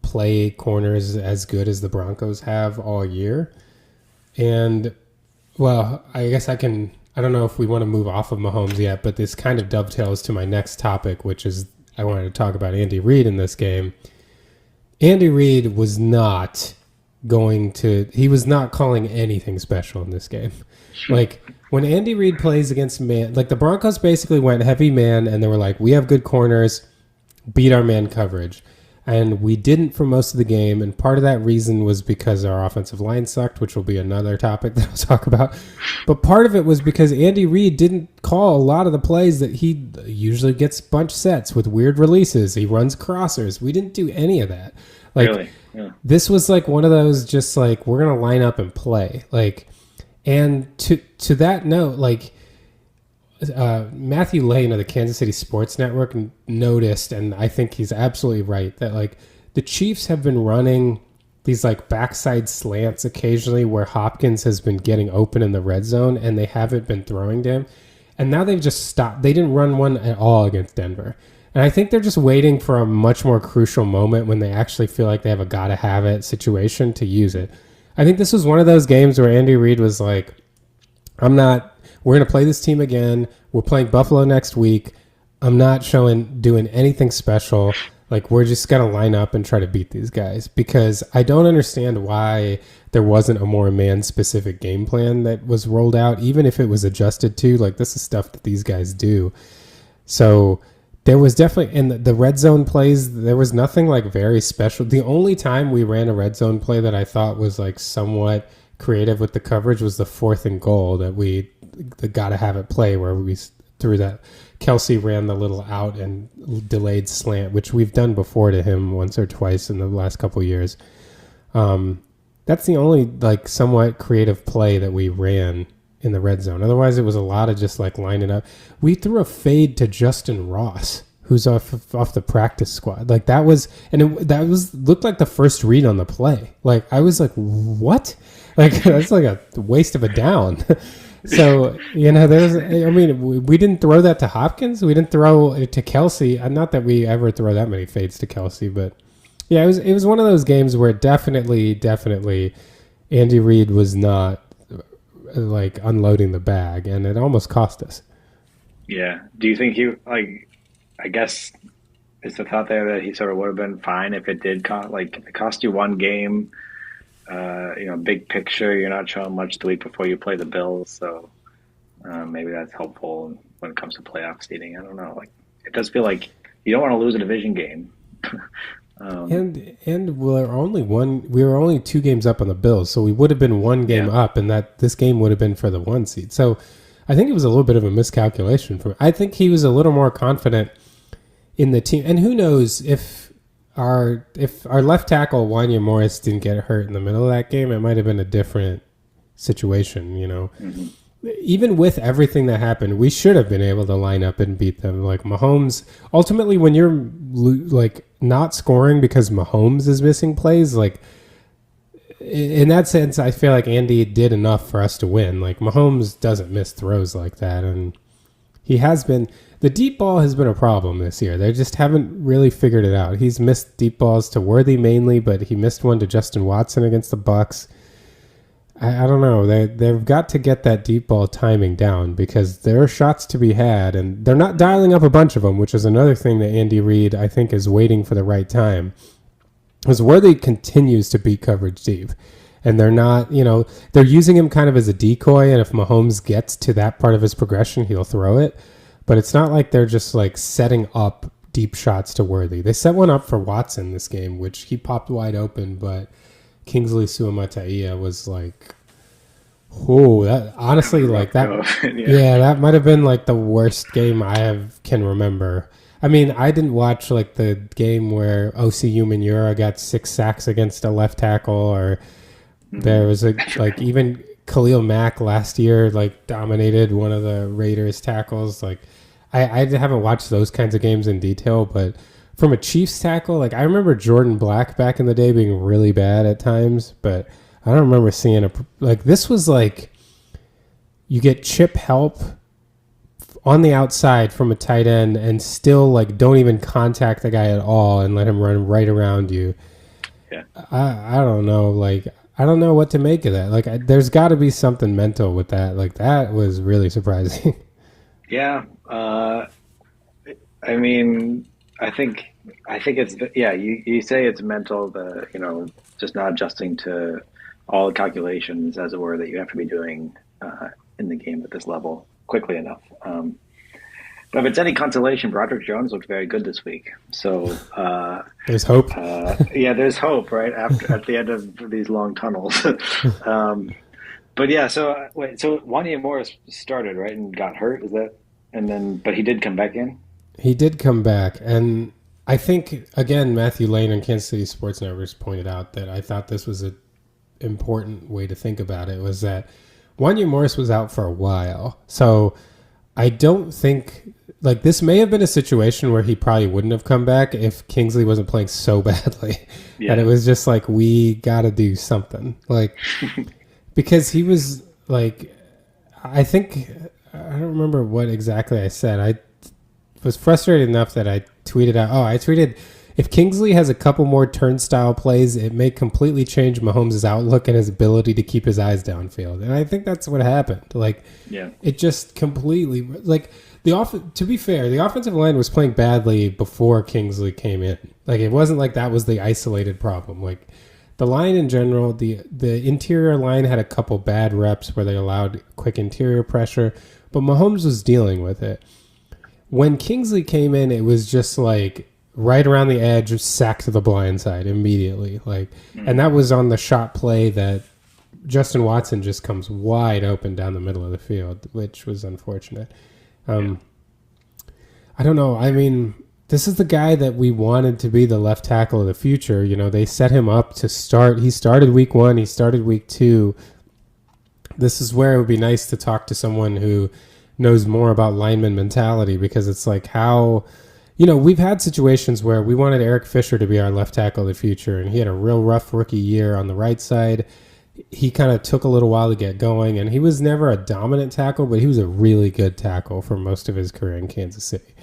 play corners as good as the Broncos have all year. And, well, I guess I don't know if we want to move off of Mahomes yet, but this kind of dovetails to my next topic, which is I wanted to talk about Andy Reid in this game. Andy Reid was not calling anything special in this game. When Andy Reid plays against man, the Broncos basically went heavy man and they were we have good corners, beat our man coverage. And we didn't for most of the game, and part of that reason was because our offensive line sucked, which will be another topic that I'll talk about. But part of it was because Andy Reid didn't call a lot of the plays that he usually gets bunch sets with weird releases. He runs crossers. We didn't do any of that.
Really? Yeah.
This was one of those just we're going to line up and play. And to that note, Matthew Lane of the Kansas City Sports Network noticed, and I think he's absolutely right, that the Chiefs have been running these backside slants occasionally where Hopkins has been getting open in the red zone and they haven't been throwing to him. And now they've just stopped. They didn't run one at all against Denver. And I think they're just waiting for a much more crucial moment when they actually feel like they have a gotta have it situation to use it. I think this was one of those games where Andy Reid was we're going to play this team again. We're playing Buffalo next week. I'm not doing anything special. Like, we're just going to line up and try to beat these guys, because I don't understand why there wasn't a more man-specific game plan that was rolled out, even if it was adjusted to. Like, this is stuff that these guys do. So there was definitely, in the red zone plays, there was nothing like very special. The only time we ran a red zone play that I thought was like somewhat creative with the coverage was the 4th and goal that we got to have it play, where we threw that. Kelsey ran the little out and delayed slant, which we've done before to him once or twice in the last couple of years. That's the only like somewhat creative play that we ran in the red zone. Otherwise, it was a lot of just like lining up. We threw a fade to Justin Ross, who's off the practice squad. Like that was, looked like the first read on the play. Like I was like, what? Like that's like a waste of a down. So, we didn't throw that to Hopkins. We didn't throw it to Kelsey. Not that we ever throw that many fades to Kelsey, but yeah, it was one of those games where definitely Andy Reid was not like unloading the bag, and it almost cost us.
Yeah. Do you think I guess is the thought there that he sort of would have been fine if it did it cost you one game, big picture, you're not showing much the week before you play the Bills. So maybe that's helpful when it comes to playoff seeding. I don't know. Like, it does feel like you don't want to lose a division game.
And we were only 2 games up on the Bills, so we would have been 1 game up, and that this game would have been for the 1 seed. So I think it was a little bit of a miscalculation for me. I think he was a little more confident in the team, and who knows if our left tackle Wanya Morris didn't get hurt in the middle of that game, it might have been a different situation. Mm-hmm. Even with everything that happened, we should have been able to line up and beat them. Like Mahomes, ultimately, when you're like not scoring because Mahomes is missing plays, like in that sense, I feel like Andy did enough for us to win. Like Mahomes doesn't miss throws like that, and he has been. The deep ball has been a problem this year. They just haven't really figured it out. He's missed deep balls to Worthy mainly, but he missed one to Justin Watson against the Bucs. I don't know. They've got to get that deep ball timing down, because there are shots to be had, and they're not dialing up a bunch of them, which is another thing that Andy Reid, I think, is waiting for the right time. Because Worthy continues to beat coverage deep, and they're not, they're using him kind of as a decoy, and if Mahomes gets to that part of his progression, he'll throw it. But it's not like they're just like setting up deep shots to Worthy. They set one up for Watson this game, which he popped wide open, but Kingsley Suamataia was like, oh, that honestly, like that, yeah, that might have been like the worst game I can remember. I mean, I didn't watch like the game where OC Umenyiora got 6 sacks against a left tackle, or there was even Khalil Mack last year like dominated one of the Raiders tackles. Like, I haven't watched those kinds of games in detail, but from a Chiefs tackle, like I remember Jordan Black back in the day being really bad at times, but I don't remember seeing this was like you get chip help on the outside from a tight end and still like don't even contact the guy at all and let him run right around you. Yeah. I don't know. Like, I don't know what to make of that. Like, there's got to be something mental with that. Like, that was really surprising.
Yeah. I mean, I think it's, you say it's mental, just not adjusting to all the calculations, as it were, that you have to be doing in the game at this level quickly enough. But if it's any consolation, Broderick Jones looked very good this week. So
there's hope.
There's hope, right? At the end of these long tunnels. But yeah, so Wanya Morris started, right, and got hurt. Is that? But he did come back in. He
did come back, and I think again, Matthew Lane and Kansas City Sports Networks pointed out that I thought this was an important way to think about it, was that Wanya Morris was out for a while, so I don't think, like, this may have been a situation where he probably wouldn't have come back if Kingsley wasn't playing so badly. Yeah. And it was just like, we got to do something. Like, because he was like, I don't remember what exactly I said. I was frustrated enough that I tweeted out, I tweeted if Kingsley has a couple more turnstile plays, it may completely change Mahomes' outlook and his ability to keep his eyes downfield. And I think that's what happened. Like,
Yeah.
it just completely, like, to be fair, the offensive line was playing badly before Kingsley came in. Like, it wasn't like that was the isolated problem. Like, the line in general, the interior line had a couple bad reps where they allowed quick interior pressure, but Mahomes was dealing with it. When Kingsley came in, it was just like right around the edge, sack to the blind side immediately. And that was on the shot play that Justin Watson just comes wide open down the middle of the field, which was unfortunate. I don't know. I mean, this is the guy that we wanted to be the left tackle of the future. You know, they set him up to start. He started week 1. He started week 2. This is where it would be nice to talk to someone who knows more about lineman mentality, because it's like how, you know, we've had situations where we wanted Eric Fisher to be our left tackle of the future, and he had a real rough rookie year on the right side. He kind of took a little while to get going, and he was never a dominant tackle, but he was a really good tackle for most of his career in Kansas City.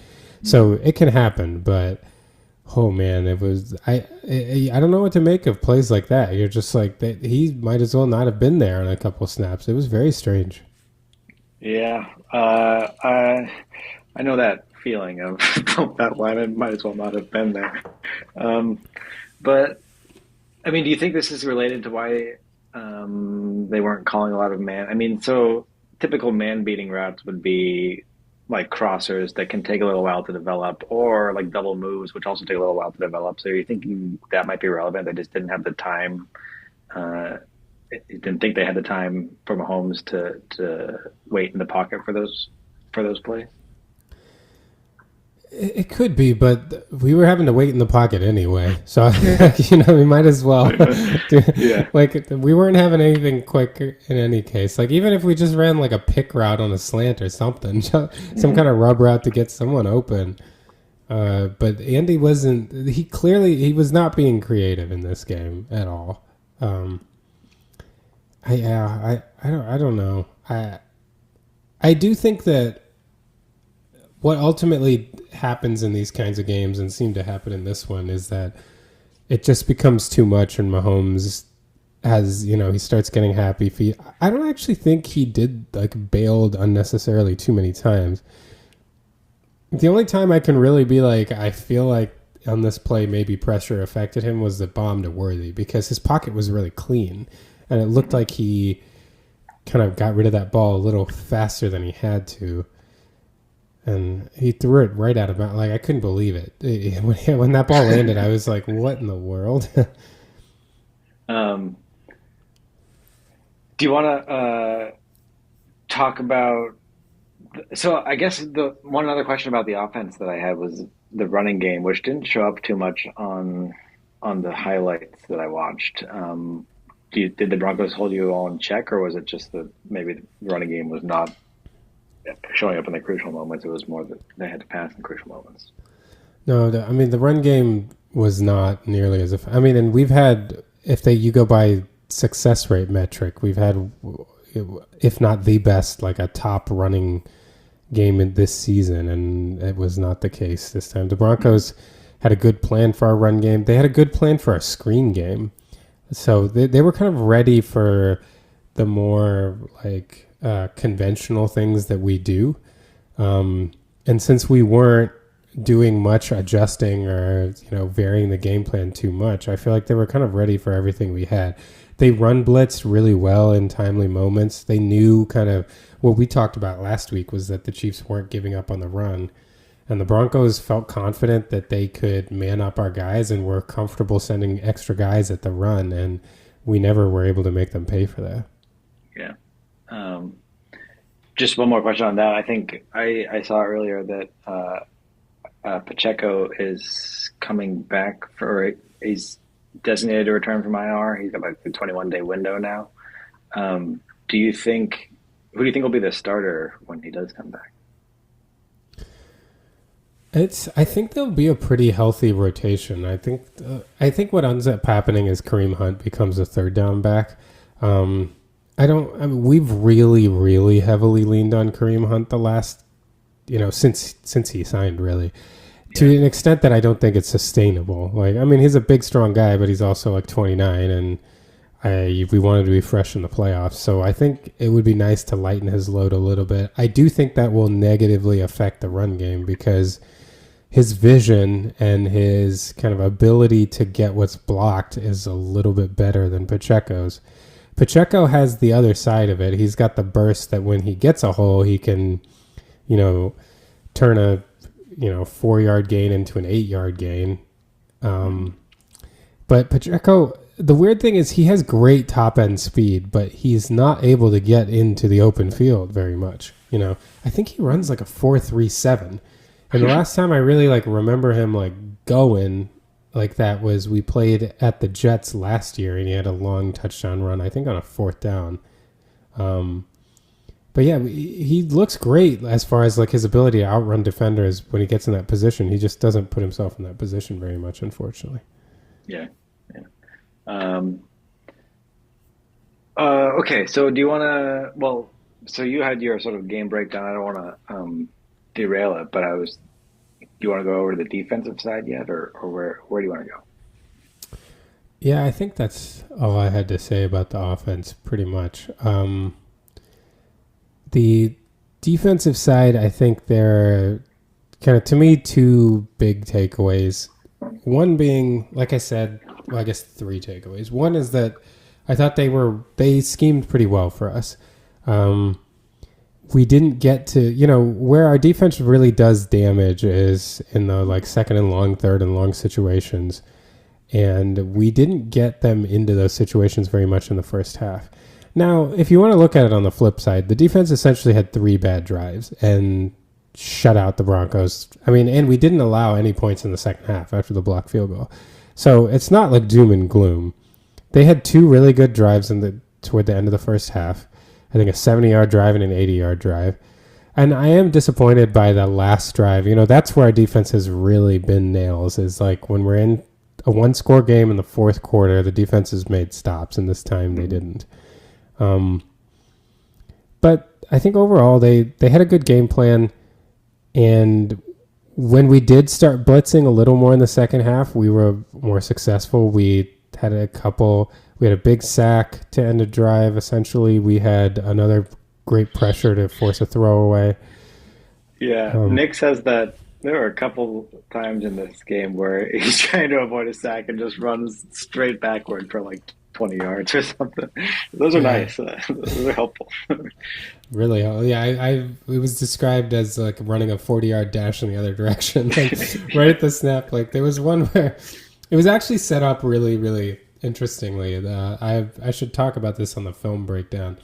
So it can happen, but oh man, it was I don't know what to make of plays like that. You're just like, he might as well not have been there on a couple of snaps. It was very strange.
Yeah. I know that feeling of that lineman might as well not have been there. But I mean, do you think this is related to why they weren't calling a lot of man? I mean, so typical man beating routes would be like crossers that can take a little while to develop, or like double moves, which also take a little while to develop. So you're thinking that might be relevant. They just didn't have the time. Didn't think they had the time for Mahomes to wait in the pocket for those plays.
It could be, but we were having to wait in the pocket anyway. So, you know, we might as well.
Yeah.
Like, we weren't having anything quick in any case. Like, even if we just ran like a pick route on a slant or something, some kind of rub route to get someone open. But Andy he was not being creative in this game at all. I don't know. I do think that what ultimately happens in these kinds of games, and seemed to happen in this one, is that it just becomes too much, and Mahomes he starts getting happy feet. I don't actually think he bailed unnecessarily too many times. The only time I can really be like, I feel like on this play maybe pressure affected him was the bomb to Worthy, because his pocket was really clean, and it looked like he kind of got rid of that ball a little faster than he had to. And he threw it right out of bounds. Like, I couldn't believe it. When that ball landed, I was like, what in the world?
Do you want to talk about... So I guess the one other question about the offense that I had was the running game, which didn't show up too much on the highlights that I watched. Did the Broncos hold you all in check, or was it just that maybe the running game was not showing up in the crucial moments? It was more that they had to pass in crucial moments.
No, the run game was not nearly as... and we've had, you go by success rate metric, we've had, if not the best, like a top running game in this season, and it was not the case this time. The Broncos had a good plan for our run game. They had a good plan for our screen game. So they were kind of ready for the more conventional things that we do. And since we weren't doing much adjusting or, varying the game plan too much, I feel like they were kind of ready for everything we had. They run blitzed really well in timely moments. They knew kind of what we talked about last week was that the Chiefs weren't giving up on the run. And the Broncos felt confident that they could man up our guys and were comfortable sending extra guys at the run. And we never were able to make them pay for that.
Yeah. Just one more question on that. I think I saw earlier that Pacheco is coming back he's designated to return from IR. He's got like the 21-day window now. Who do you think will be the starter when he does come back?
I think there'll be a pretty healthy rotation. I think what ends up happening is Kareem Hunt becomes a third down back. We've really, really heavily leaned on Kareem Hunt the last, since he signed, really.
Yeah,
to an extent that I don't think it's sustainable. Like, I mean, he's a big, strong guy, but he's also like 29, and we wanted to be fresh in the playoffs. So I think it would be nice to lighten his load a little bit. I do think that will negatively affect the run game because his vision and his kind of ability to get what's blocked is a little bit better than Pacheco's. Pacheco has the other side of it. He's got the burst that when he gets a hole, he can, you know, turn a 4-yard gain into an 8-yard gain. But Pacheco, the weird thing is he has great top end speed, but he's not able to get into the open field very much. I think he runs like a 4.37. And the last time I really like remember him like going like that was we played at the Jets last year, and he had a long touchdown run, I think on a 4th down. But yeah, he looks great as far as like his ability to outrun defenders when he gets in that position. He just doesn't put himself in that position very much, unfortunately.
yeah, yeah. Okay, so do you want to? Well, so you had your sort of game breakdown. I don't want to derail it, but do you want to go over to the defensive side yet, or where do you want to go?
Yeah, I think that's all I had to say about the offense, pretty much. The defensive side, I think there are kind of, to me, 2 big takeaways. One being, like I said, well, I guess 3 takeaways. One is that I thought they schemed pretty well for us. We didn't get to, where our defense really does damage is in the like 2nd and long, 3rd and long situations. And we didn't get them into those situations very much in the first half. Now, if you want to look at it on the flip side, the defense essentially had 3 bad drives and shut out the Broncos. I mean, and we didn't allow any points in the second half after the blocked field goal. So it's not like doom and gloom. They had 2 really good drives toward the end of the first half. I think a 70-yard drive and an 80-yard drive. And I am disappointed by the last drive. That's where our defense has really been nails, is like when we're in a 1-score game in the 4th quarter, the defense has made stops, and this time they didn't. But I think overall they had a good game plan, and when we did start blitzing a little more in the second half, we were more successful. We had a big sack to end a drive, essentially. We had another great pressure to force a throwaway.
Yeah, Nick says that there were a couple times in this game where he's trying to avoid a sack and just runs straight backward for like 20 yards or something. Those are nice. Those are helpful.
Really? Yeah, it was described as like running a 40-yard dash in the other direction, like right at the snap. Like there was one where it was actually set up really, really interestingly. I should talk about this on the film breakdown.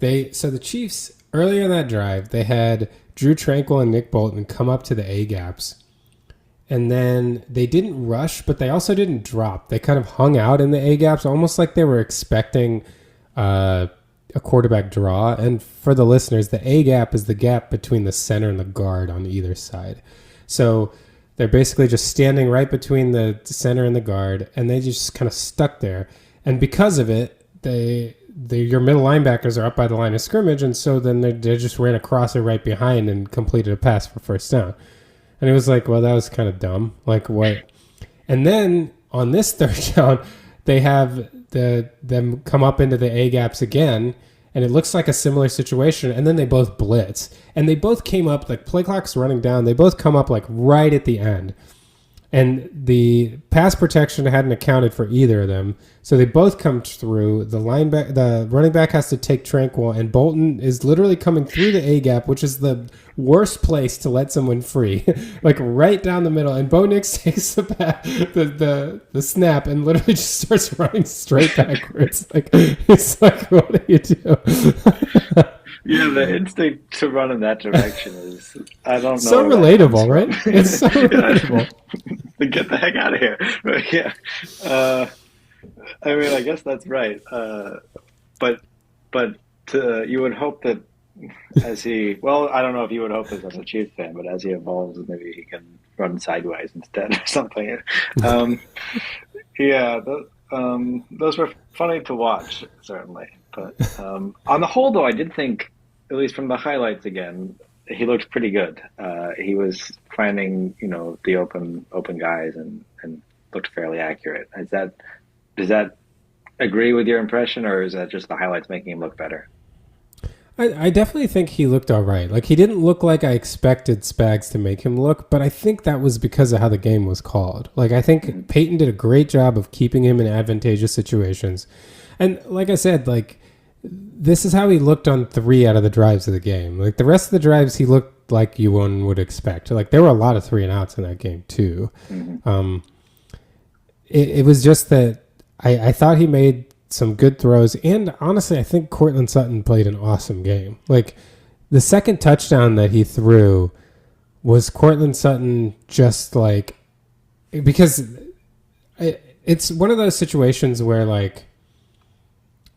So the Chiefs, earlier in that drive, they had Drew Tranquil and Nick Bolton come up to the A-gaps. And then they didn't rush, but they also didn't drop. They kind of hung out in the A-gaps, almost like they were expecting a quarterback draw. And for the listeners, the A-gap is the gap between the center and the guard on either side. So they're basically just standing right between the center and the guard, and they just kind of stuck there. And because of it, your middle linebackers are up by the line of scrimmage, and so then they just ran across it right behind and completed a pass for first down. And it was like, well, that was kind of dumb. Like, what? And then on this 3rd down, they have them come up into the A-gaps again, and it looks like a similar situation, and then they both blitz. And they both came up, like, play clock's running down. They both come up, like, right at the end. And the pass protection hadn't accounted for either of them. So they both come through. The running back has to take Tranquil, and Bolton is literally coming through the A-gap, which is the worst place to let someone free, like right down the middle. And Bo Nix takes the snap and literally just starts running straight backwards. Like, it's like, what do you do?
Yeah, the instinct to run in that direction is, I don't know.
So relatable, right? It's so relatable.
Get the heck out of here. But yeah. I mean, I guess that's right. But you would hope that I don't know if you would hope this as a Chiefs fan, but as he evolves, maybe he can run sideways instead or something. Yeah, those were funny to watch, certainly. But on the whole, though, I did think, at least from the highlights again, he looked pretty good. He was finding, the open guys and looked fairly accurate. Does that agree with your impression, or is that just the highlights making him look better?
I definitely think he looked all right. Like, he didn't look like I expected Spags to make him look, but I think that was because of how the game was called. Like, I think Peyton did a great job of keeping him in advantageous situations. And like I said, like, this is how he looked on 3 out of the drives of the game. Like, the rest of the drives, he looked like you one would expect. Like, there were a lot of 3-and-outs in that game too. It was just that I thought he made some good throws, and honestly, I think Cortland Sutton played an awesome game. Like, the second touchdown that he threw was Cortland Sutton just like, because it's one of those situations where, like,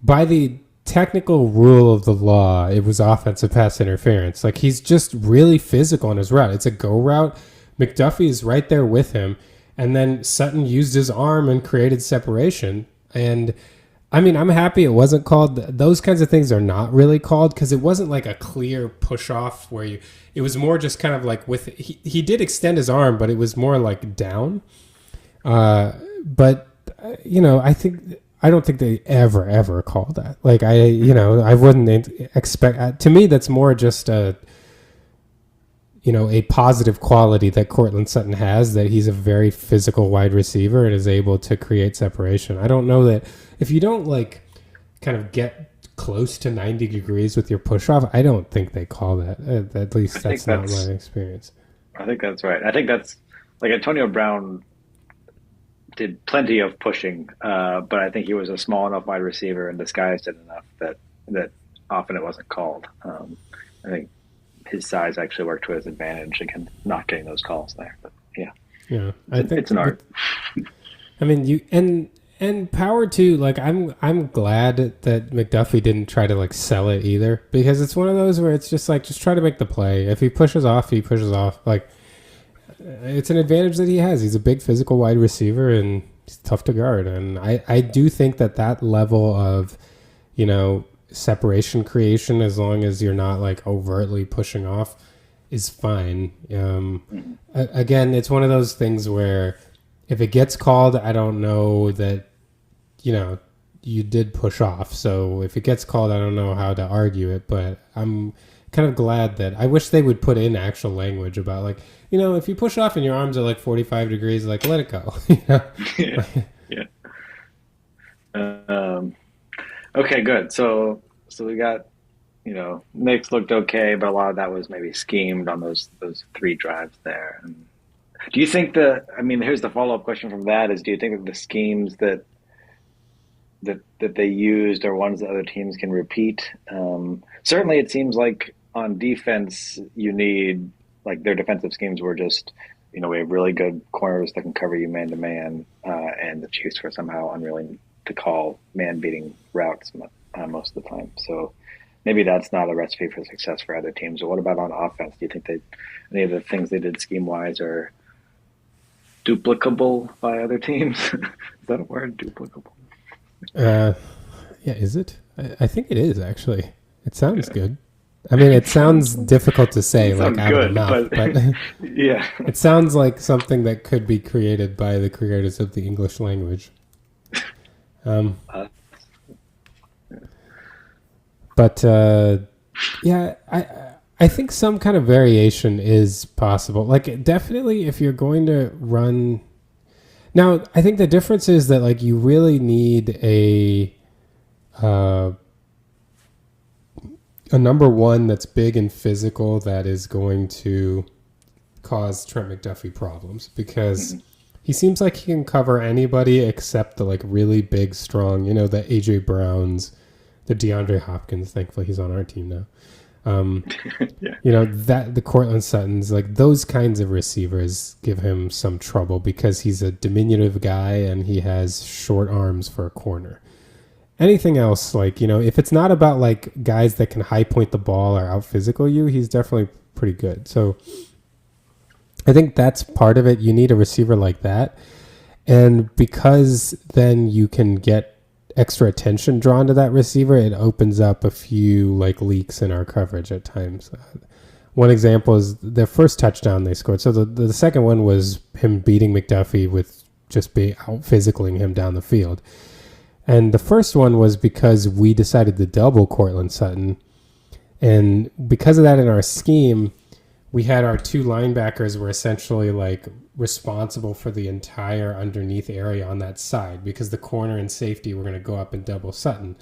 by the technical rule of the law, it was offensive pass interference. Like, he's just really physical on his route. It's a go route. McDuffie is right there with him, and then Sutton used his arm and created separation. And I mean, I'm happy it wasn't called. Those kinds of things are not really called because it wasn't like a clear push off where it was more just kind of like he did extend his arm, but it was more like down. But I don't think they ever call that. Like, I wouldn't expect, to me, that's more just a positive quality that Cortland Sutton has, that he's a very physical wide receiver and is able to create separation. I don't know that if you don't like kind of get close to 90 degrees with your push off, I don't think they call that. At least that's not my experience.
I think that's right. I think that's like Antonio Brown did plenty of pushing, but I think he was a small enough wide receiver and disguised it enough that often it wasn't called. I think his size actually worked to his advantage against not getting those calls there. But
yeah, I think
it's an art.
I mean, you and power too. Like, I'm glad that McDuffie didn't try to like sell it either, because it's one of those where it's just like, just try to make the play. If he pushes off, he pushes off. Like, it's an advantage that he has. He's a big physical wide receiver and he's tough to guard. And I do think that level of, separation creation, as long as you're not like overtly pushing off, is fine. Again, it's one of those things where if it gets called, I don't know that, you did push off. So if it gets called, I don't know how to argue it, but I'm kind of glad that I wish they would put in actual language about, like, if you push off and your arms are like 45 degrees, like, let it go.
Yeah. Okay, good. So we got, Knicks looked okay, but a lot of that was maybe schemed on those 3 drives there. And do you think here's the follow-up question from that is, do you think that the schemes that they used are ones that other teams can repeat? Certainly it seems like on defense you need, like, their defensive schemes were just, we have really good corners that can cover you man to man, and the Chiefs were somehow unwilling to call man-beating routes most of the time. So maybe that's not a recipe for success for other teams. Or what about on offense? Do you think any of the things they did scheme-wise are duplicable by other teams? Is that a word, duplicable?
Yeah, is it? I think it is, actually. It sounds good. I mean, it sounds difficult to say, like, out of the mouth, but
yeah,
it sounds like something that could be created by the creators of the English language. But I think some kind of variation is possible. Like, definitely, if you're going to run. Now, I think the difference is that, like, you really need a number one that's big and physical that is going to cause Trent McDuffie problems, because he seems like he can cover anybody except the, like, really big, strong, the AJ Browns, the DeAndre Hopkins. Thankfully, he's on our team now. That the Cortland Suttons, like, those kinds of receivers give him some trouble because he's a diminutive guy and he has short arms for a corner. Anything else, like, if it's not about, like, guys that can high point the ball or out physical you, he's definitely pretty good. So I think that's part of it. You need a receiver like that. And because then you can get extra attention drawn to that receiver, it opens up a few, like, leaks in our coverage at times. one example is their first touchdown they scored. So the second one was him beating McDuffie with just out physicaling him down the field. And the first one was because we decided to double Cortland Sutton. And because of that in our scheme, we had our two linebackers were essentially like responsible for the entire underneath area on that side because the corner and safety were going to go up and double Sutton.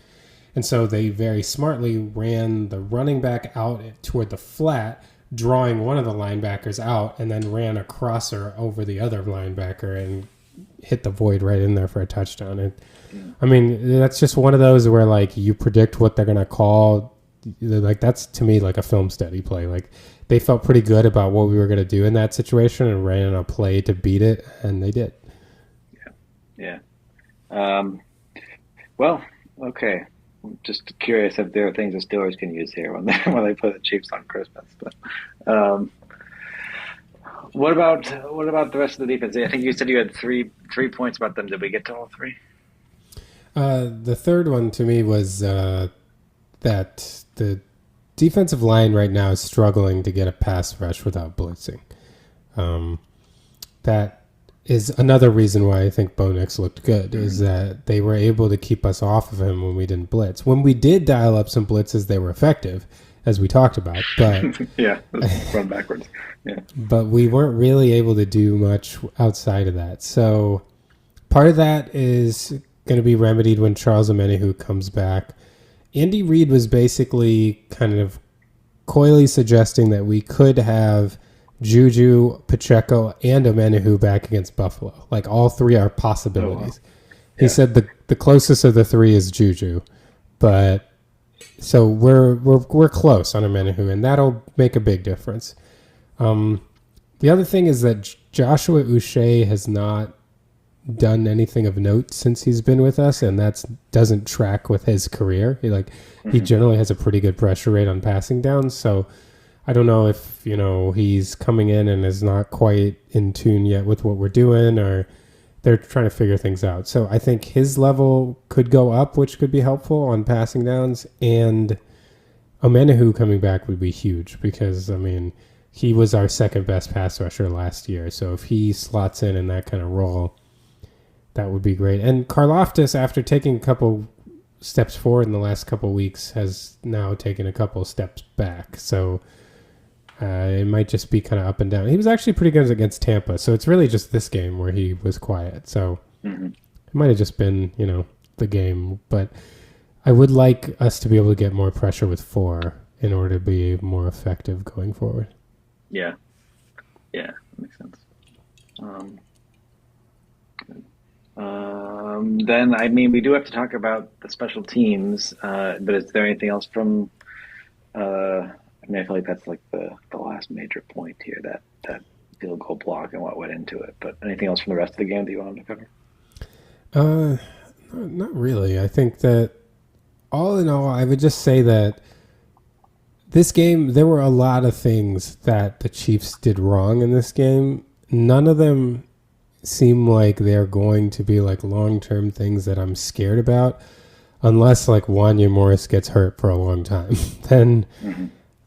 And so they very smartly ran the running back out toward the flat, drawing one of the linebackers out, and then ran a crosser over the other linebacker and hit the void right in there for a touchdown. And I mean, that's just one of those where like you predict what they're going to call. Like that's to me like a film study play. Like they felt pretty good about what we were going to do in that situation and ran a play to beat it, and they did.
Yeah. Well, okay. I'm just curious if there are things the Steelers can use here when they play the Chiefs on Christmas. But what about the rest of the defense? I think you said you had three points about them. Did we get to all three?
The third one to me was that the defensive line right now is struggling to get a pass rush without blitzing. That is another reason why I think Bo Nix looked good, is that they were able to keep us off of him when we didn't blitz. When we did dial up some blitzes, they were effective, as we talked about. But
yeah, run backwards. Yeah,
but we weren't really able to do much outside of that. So part of that is going to be remedied when Charles Omenihu comes back. Andy Reid was basically kind of coyly suggesting that we could have Juju, Pacheco, and Omenihu back against Buffalo. Like all three are possibilities. Oh, wow. He said the closest of the three is Juju, but so we're close on Omenihu, and that'll make a big difference. The other thing is that Joshua Uche has not done anything of note since he's been with us, and that doesn't track with his career. He generally has a pretty good pressure rate on passing downs, so I don't know if he's coming in and is not quite in tune yet with what we're doing, or they're trying to figure things out. So I think his level could go up, which could be helpful on passing downs, and Omenihu coming back would be huge because he was our second best pass rusher last year. So if he slots in that kind of role, that would be great. And Karlaftis, after taking a couple steps forward in the last couple weeks, has now taken a couple steps back. So it might just be kind of up and down. He was actually pretty good against Tampa. So it's really just this game where he was quiet. So it might have just been, the game. But I would like us to be able to get more pressure with 4 in order to be more effective going forward.
Yeah. Yeah, that makes sense. Then, we do have to talk about the special teams, but is there anything else from, I feel like that's like the last major point here, that field goal block and what went into it, but anything else from the rest of the game that you wanted to
cover? Not really. I think that all in all, I would just say that this game, there were a lot of things that the Chiefs did wrong in this game. None of them seem like they're going to be like long-term things that I'm scared about, unless like Wanya Morris gets hurt for a long time. Then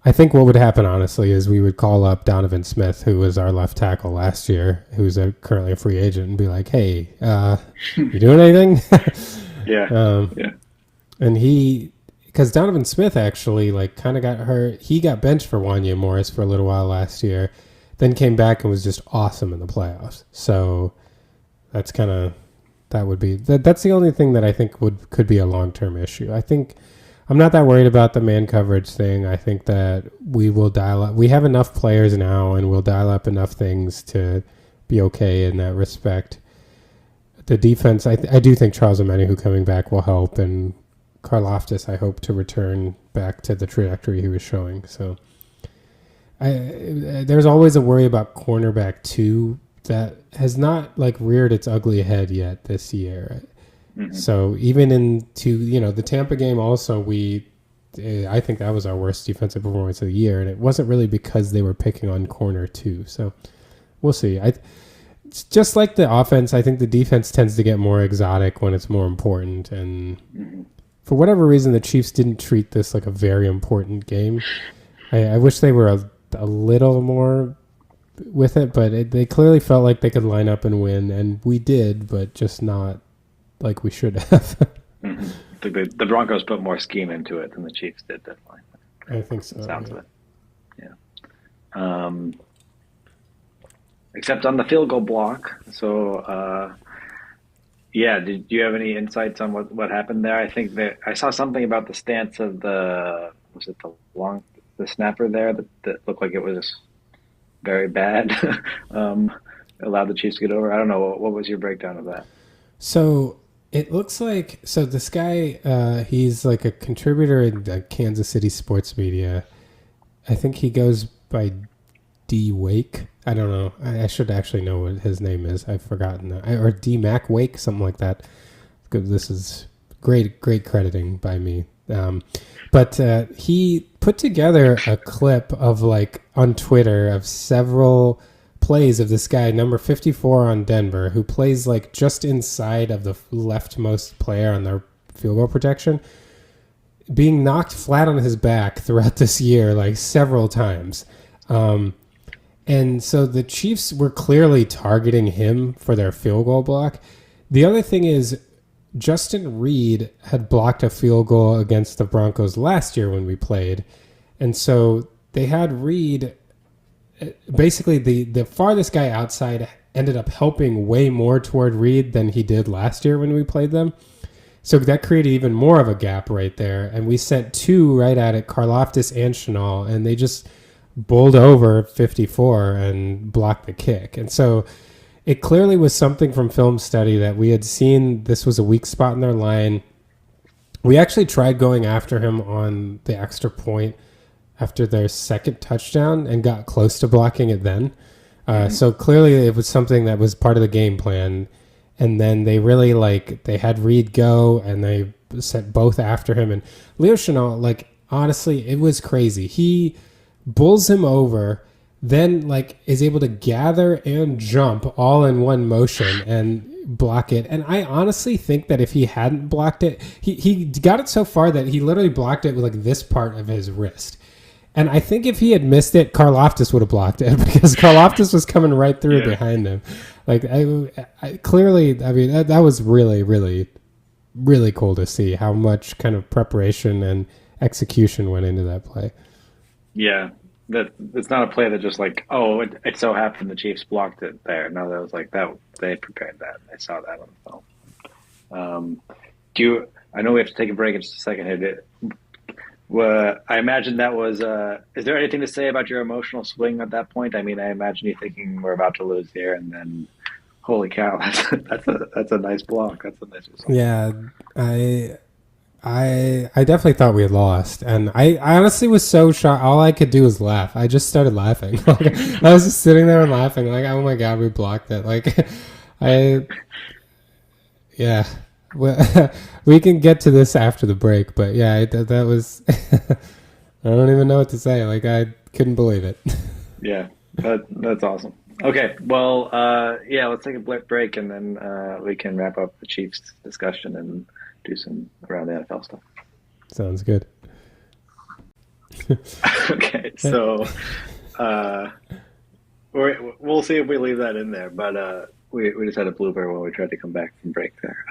I think what would happen, honestly, is we would call up Donovan Smith, who was our left tackle last year, who's currently a free agent, and be like, hey, you doing anything?
Yeah.
And because Donovan Smith actually like kind of got hurt. He got benched for Wanya Morris for a little while last year, then came back and was just awesome in the playoffs. So that's kind of, that's the only thing that I think could be a long-term issue. I think I'm not that worried about the man coverage thing. I think that we will dial up. We have enough players now, and we'll dial up enough things to be okay in that respect. The defense, I do think Charles Omenihu coming back will help, and Karlaftis, I hope to return back to the trajectory he was showing. So there's always a worry about cornerback 2 that has not like reared its ugly head yet this year. So even the Tampa game also, I think that was our worst defensive performance of the year, and it wasn't really because they were picking on corner 2. So we'll see. It's just like the offense, I think the defense tends to get more exotic when it's more important, and for whatever reason, the Chiefs didn't treat this like a very important game. I wish they were a little more with it, but they clearly felt like they could line up and win, and we did, but just not like we should have.
Mm-hmm. The Broncos put more scheme into it than the Chiefs did, definitely.
I think so.
Sounds of it. Yeah. Except on the field goal block. So, did you have any insights on what happened there? I think that I saw something about the stance of the snapper there that looked like it was very bad. Allowed the Chiefs to get over. I don't know. What was your breakdown of that?
So it looks like this guy, he's like a contributor in the Kansas City sports media. I think he goes by D Wake. I don't know. I should actually know what his name is. I've forgotten that. Or D Mac Wake, something like that. This is great crediting by me. But he put together a clip of like on Twitter of several plays of this guy, number 54 on Denver, who plays like just inside of the leftmost player on their field goal protection, being knocked flat on his back throughout this year, like several times. And so the Chiefs were clearly targeting him for their field goal block. The other thing is Justin Reed had blocked a field goal against the Broncos last year when we played. And so they had Reed, basically the farthest guy outside ended up helping way more toward Reed than he did last year when we played them. So that created even more of a gap right there. And we sent two right at it, Karlaftis and Chenal, and they just bowled over 54 and blocked the kick. And so it clearly was something from film study that we had seen this was a weak spot in their line. We actually tried going after him on the extra point after their second touchdown and got close to blocking it then. So clearly it was something that was part of the game plan. And then they really they had Reed go and they sent both after him. And Leo Chenal, honestly, it was crazy. He bulls him over, then is able to gather and jump all in one motion and block it. And I honestly think that if he hadn't blocked it, he got it so far that he literally blocked it with this part of his wrist. And I think if he had missed it, Karlaftis would have blocked it because Karlaftis was coming right through behind him. Clearly, that was really, really, really cool to see how much kind of preparation and execution went into that play.
Yeah, it's not a play that just it so happened the Chiefs blocked it there. No, that was that they prepared that. I saw that on the film. I know we have to take a break in just a second here. I imagine that was. Is there anything to say about your emotional swing at that point? I imagine you thinking we're about to lose here, and then, holy cow, that's a nice block. That's a nice result.
Yeah, I definitely thought we had lost, and I honestly was so shocked. All I could do was laugh. I just started laughing. I was just sitting there and laughing, oh my god, we blocked it. Yeah. Well, we can get to this after the break, but yeah, that was. I don't even know what to say. I couldn't believe it.
Yeah, that's awesome. Okay, well, let's take a break and then we can wrap up the Chiefs discussion and do some around the NFL stuff.
Sounds good.
Okay, so we'll see if we leave that in there, but we just had a blooper when we tried to come back from break there.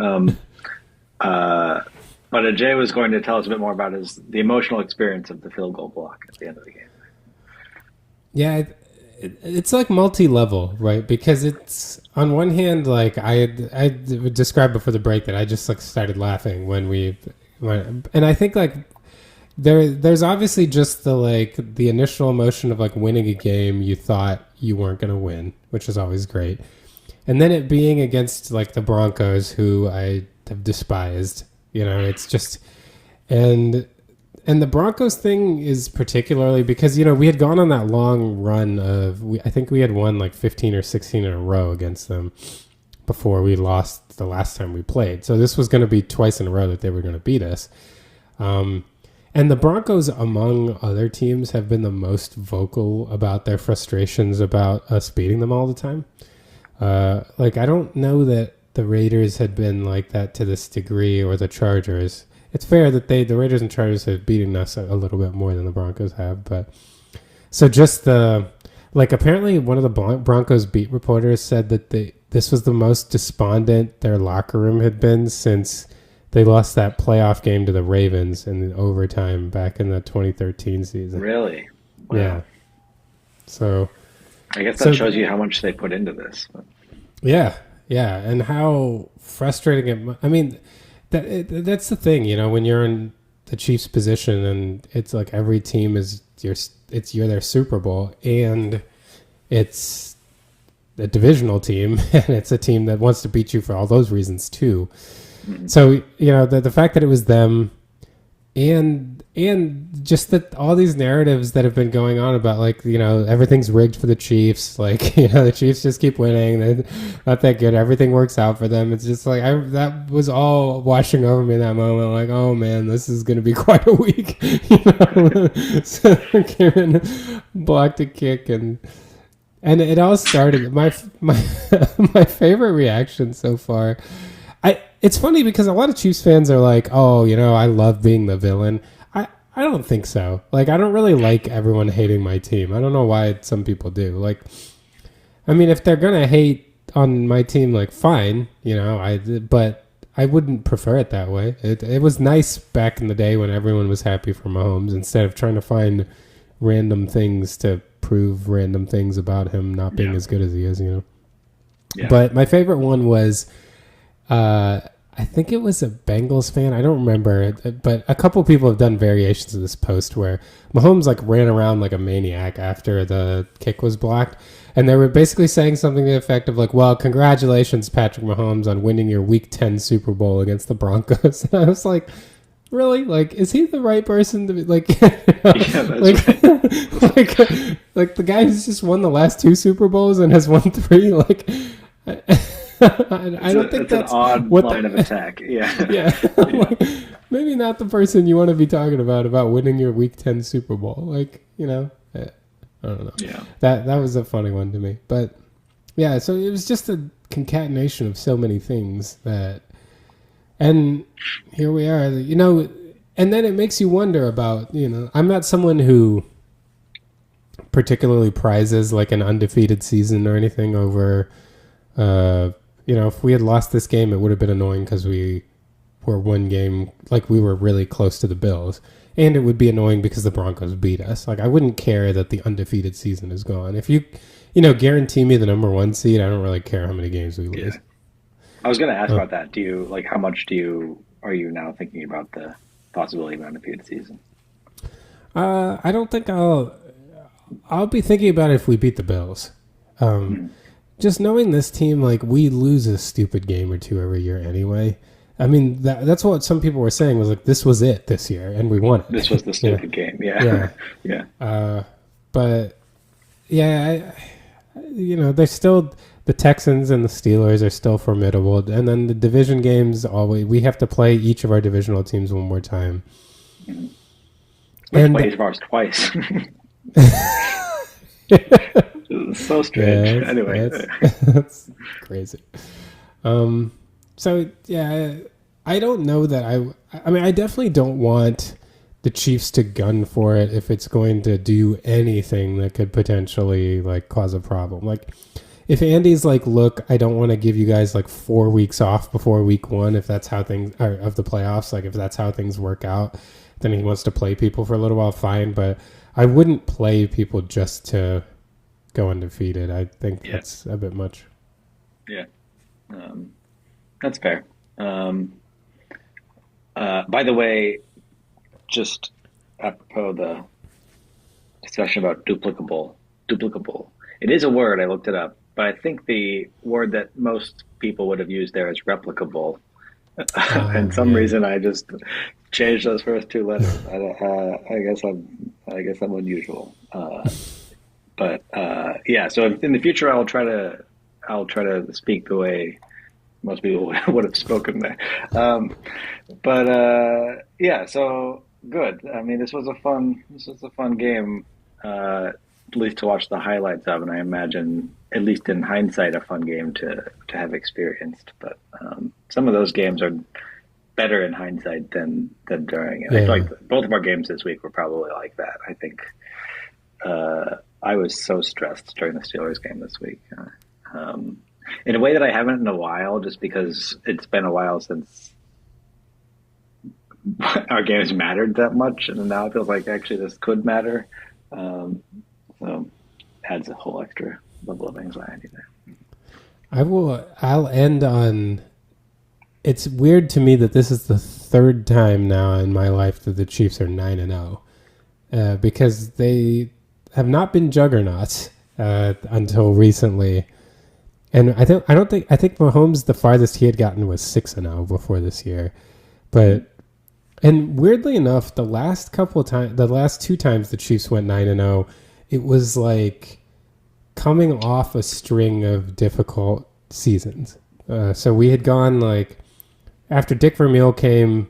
But Ajay was going to tell us a bit more about the emotional experience of the field goal block at the end of the game.
Yeah, it's multi-level, right? Because it's on one hand, I described before the break that I just started laughing and I think there's obviously just the initial emotion of winning a game you thought you weren't going to win, which is always great. And then it being against the Broncos, who I have despised, it's just, and the Broncos thing is particularly because, we had gone on that long run of, I think we had won 15 or 16 in a row against them before we lost the last time we played. So this was going to be twice in a row that they were going to beat us. And the Broncos, among other teams, have been the most vocal about their frustrations about us beating them all the time. I don't know that the Raiders had been like that to this degree, or the Chargers. It's fair that the Raiders and Chargers have beaten us a little bit more than the Broncos have, but So just the like apparently one of the Broncos beat reporters said that this was the most despondent their locker room had been since they lost that playoff game to the Ravens in the overtime back in the 2013 season.
Really? Wow.
Yeah. So
I guess that shows you how much they put into this.
Yeah, yeah, and how frustrating it. I mean, that's the thing, you know, when you're in the Chiefs' position, and it's like every team is you're their Super Bowl, and it's a divisional team, and it's a team that wants to beat you for all those reasons too. Mm-hmm. So you know the fact that it was them, and just that all these narratives that have been going on about like, you know, everything's rigged for the Chiefs, like, you know, the Chiefs just keep winning, they're not that good, everything works out for them. It's just like that was all washing over me in that moment, like, oh man, this is going to be quite a week. You know, so came in, blocked a kick, and it all started. My my favorite reaction so far. It's funny because a lot of Chiefs fans are like, oh, you know, I love being the villain. I don't think so. Like, I don't really like everyone hating my team. I don't know why some people do. Like, I mean, if they're going to hate on my team, like, fine, you know, but I wouldn't prefer it that way. It was nice back in the day when everyone was happy for Mahomes instead of trying to find random things to prove random things about him not being as good as he is, you know. Yeah. But my favorite one was... I think it was a Bengals fan. I don't remember, but a couple people have done variations of this post where Mahomes like ran around like a maniac after the kick was blocked, and they were basically saying something to the effect of like, "Well, congratulations, Patrick Mahomes, on winning your Week 10 Super Bowl against the Broncos." And I was like, "Really? Like, is he the right person to be like?" You know, yeah, that's like, right. like the guy who's just won the last 2 Super Bowls and has won 3. Like. I don't think that's
an odd line of attack. Yeah,
yeah. Like, maybe not the person you want to be talking about winning your Week 10 Super Bowl. Like, you know, I don't know. Yeah, that was a funny one to me. But yeah, so it was just a concatenation of so many things that, and here we are. You know, and then it makes you wonder about, you know, I'm not someone who particularly prizes like an undefeated season or anything over. You know, if we had lost this game, it would have been annoying because we were one game, like we were really close to the Bills. And it would be annoying because the Broncos beat us. Like, I wouldn't care that the undefeated season is gone. If you know, guarantee me the number 1 seed, I don't really care how many games we lose.
Yeah. I was going to ask about that. Do you, like, how much are you now thinking about the possibility of an undefeated season?
I don't think I'll be thinking about it if we beat the Bills. Just knowing this team, like, we lose a stupid game or 2 every year anyway. I mean, that's what some people were saying was like, this was it this year, and we won it.
This was the stupid game, yeah.
Yeah. But, yeah, you know, there's still the Texans and the Steelers are still formidable. And then the division games, we have to play each of our divisional teams one more time.
Mm-hmm. We've played each of ours twice. So strange.
Yeah,
anyway,
that's crazy. So yeah, I don't know that I mean, I definitely don't want the Chiefs to gun for it if it's going to do anything that could potentially like cause a problem. Like, if Andy's like, look, I don't want to give you guys like 4 weeks off before week 1, if that's how things are of the playoffs, like if that's how things work out, then he wants to play people for a little while, fine. But I wouldn't play people just to go undefeated. I think that's a bit much.
Yeah, that's fair. By the way, just apropos the discussion about duplicable, it is a word. I looked it up, but I think the word that most people would have used there is replicable. And some reason I just changed those first 2 letters. I guess I'm unusual. But yeah, so in the future, I'll try to speak the way most people would have spoken there. But yeah, so good. I mean, this was a fun game, at least to watch the highlights of, and I imagine, at least in hindsight, a fun game to have experienced. But some of those games are better in hindsight than during it. Yeah. I feel like both of our games this week were probably like that. I think I was so stressed during the Steelers game this week, um, in a way that I haven't in a while, just because it's been a while since our games mattered that much, and now it feels like actually this could matter. Um, so adds a whole extra level of anxiety there.
I'll end on. It's weird to me that this is the third time now in my life that the Chiefs are 9-0, because they have not been juggernauts until recently. And I think Mahomes, the farthest he had gotten was 6-0 before this year. And weirdly enough, the last two times the Chiefs went 9-0, it was like coming off a string of difficult seasons. So we had gone like after Dick Vermeil came,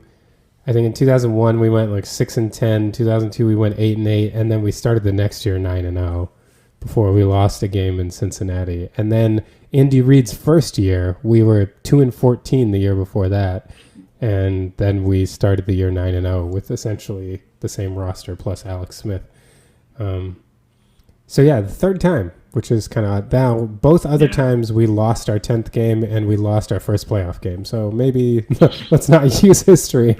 I think in 2001 we went like 6-10. 2002 we went 8-8, and then we started the next year 9-0 before we lost a game in Cincinnati. And then Andy Reid's first year, we were 2-14 the year before that, and then we started the year 9-0 with essentially the same roster plus Alex Smith. So yeah, the third time, which is kind of odd. Now, both other times we lost our 10th game and we lost our first playoff game. So maybe let's not use history.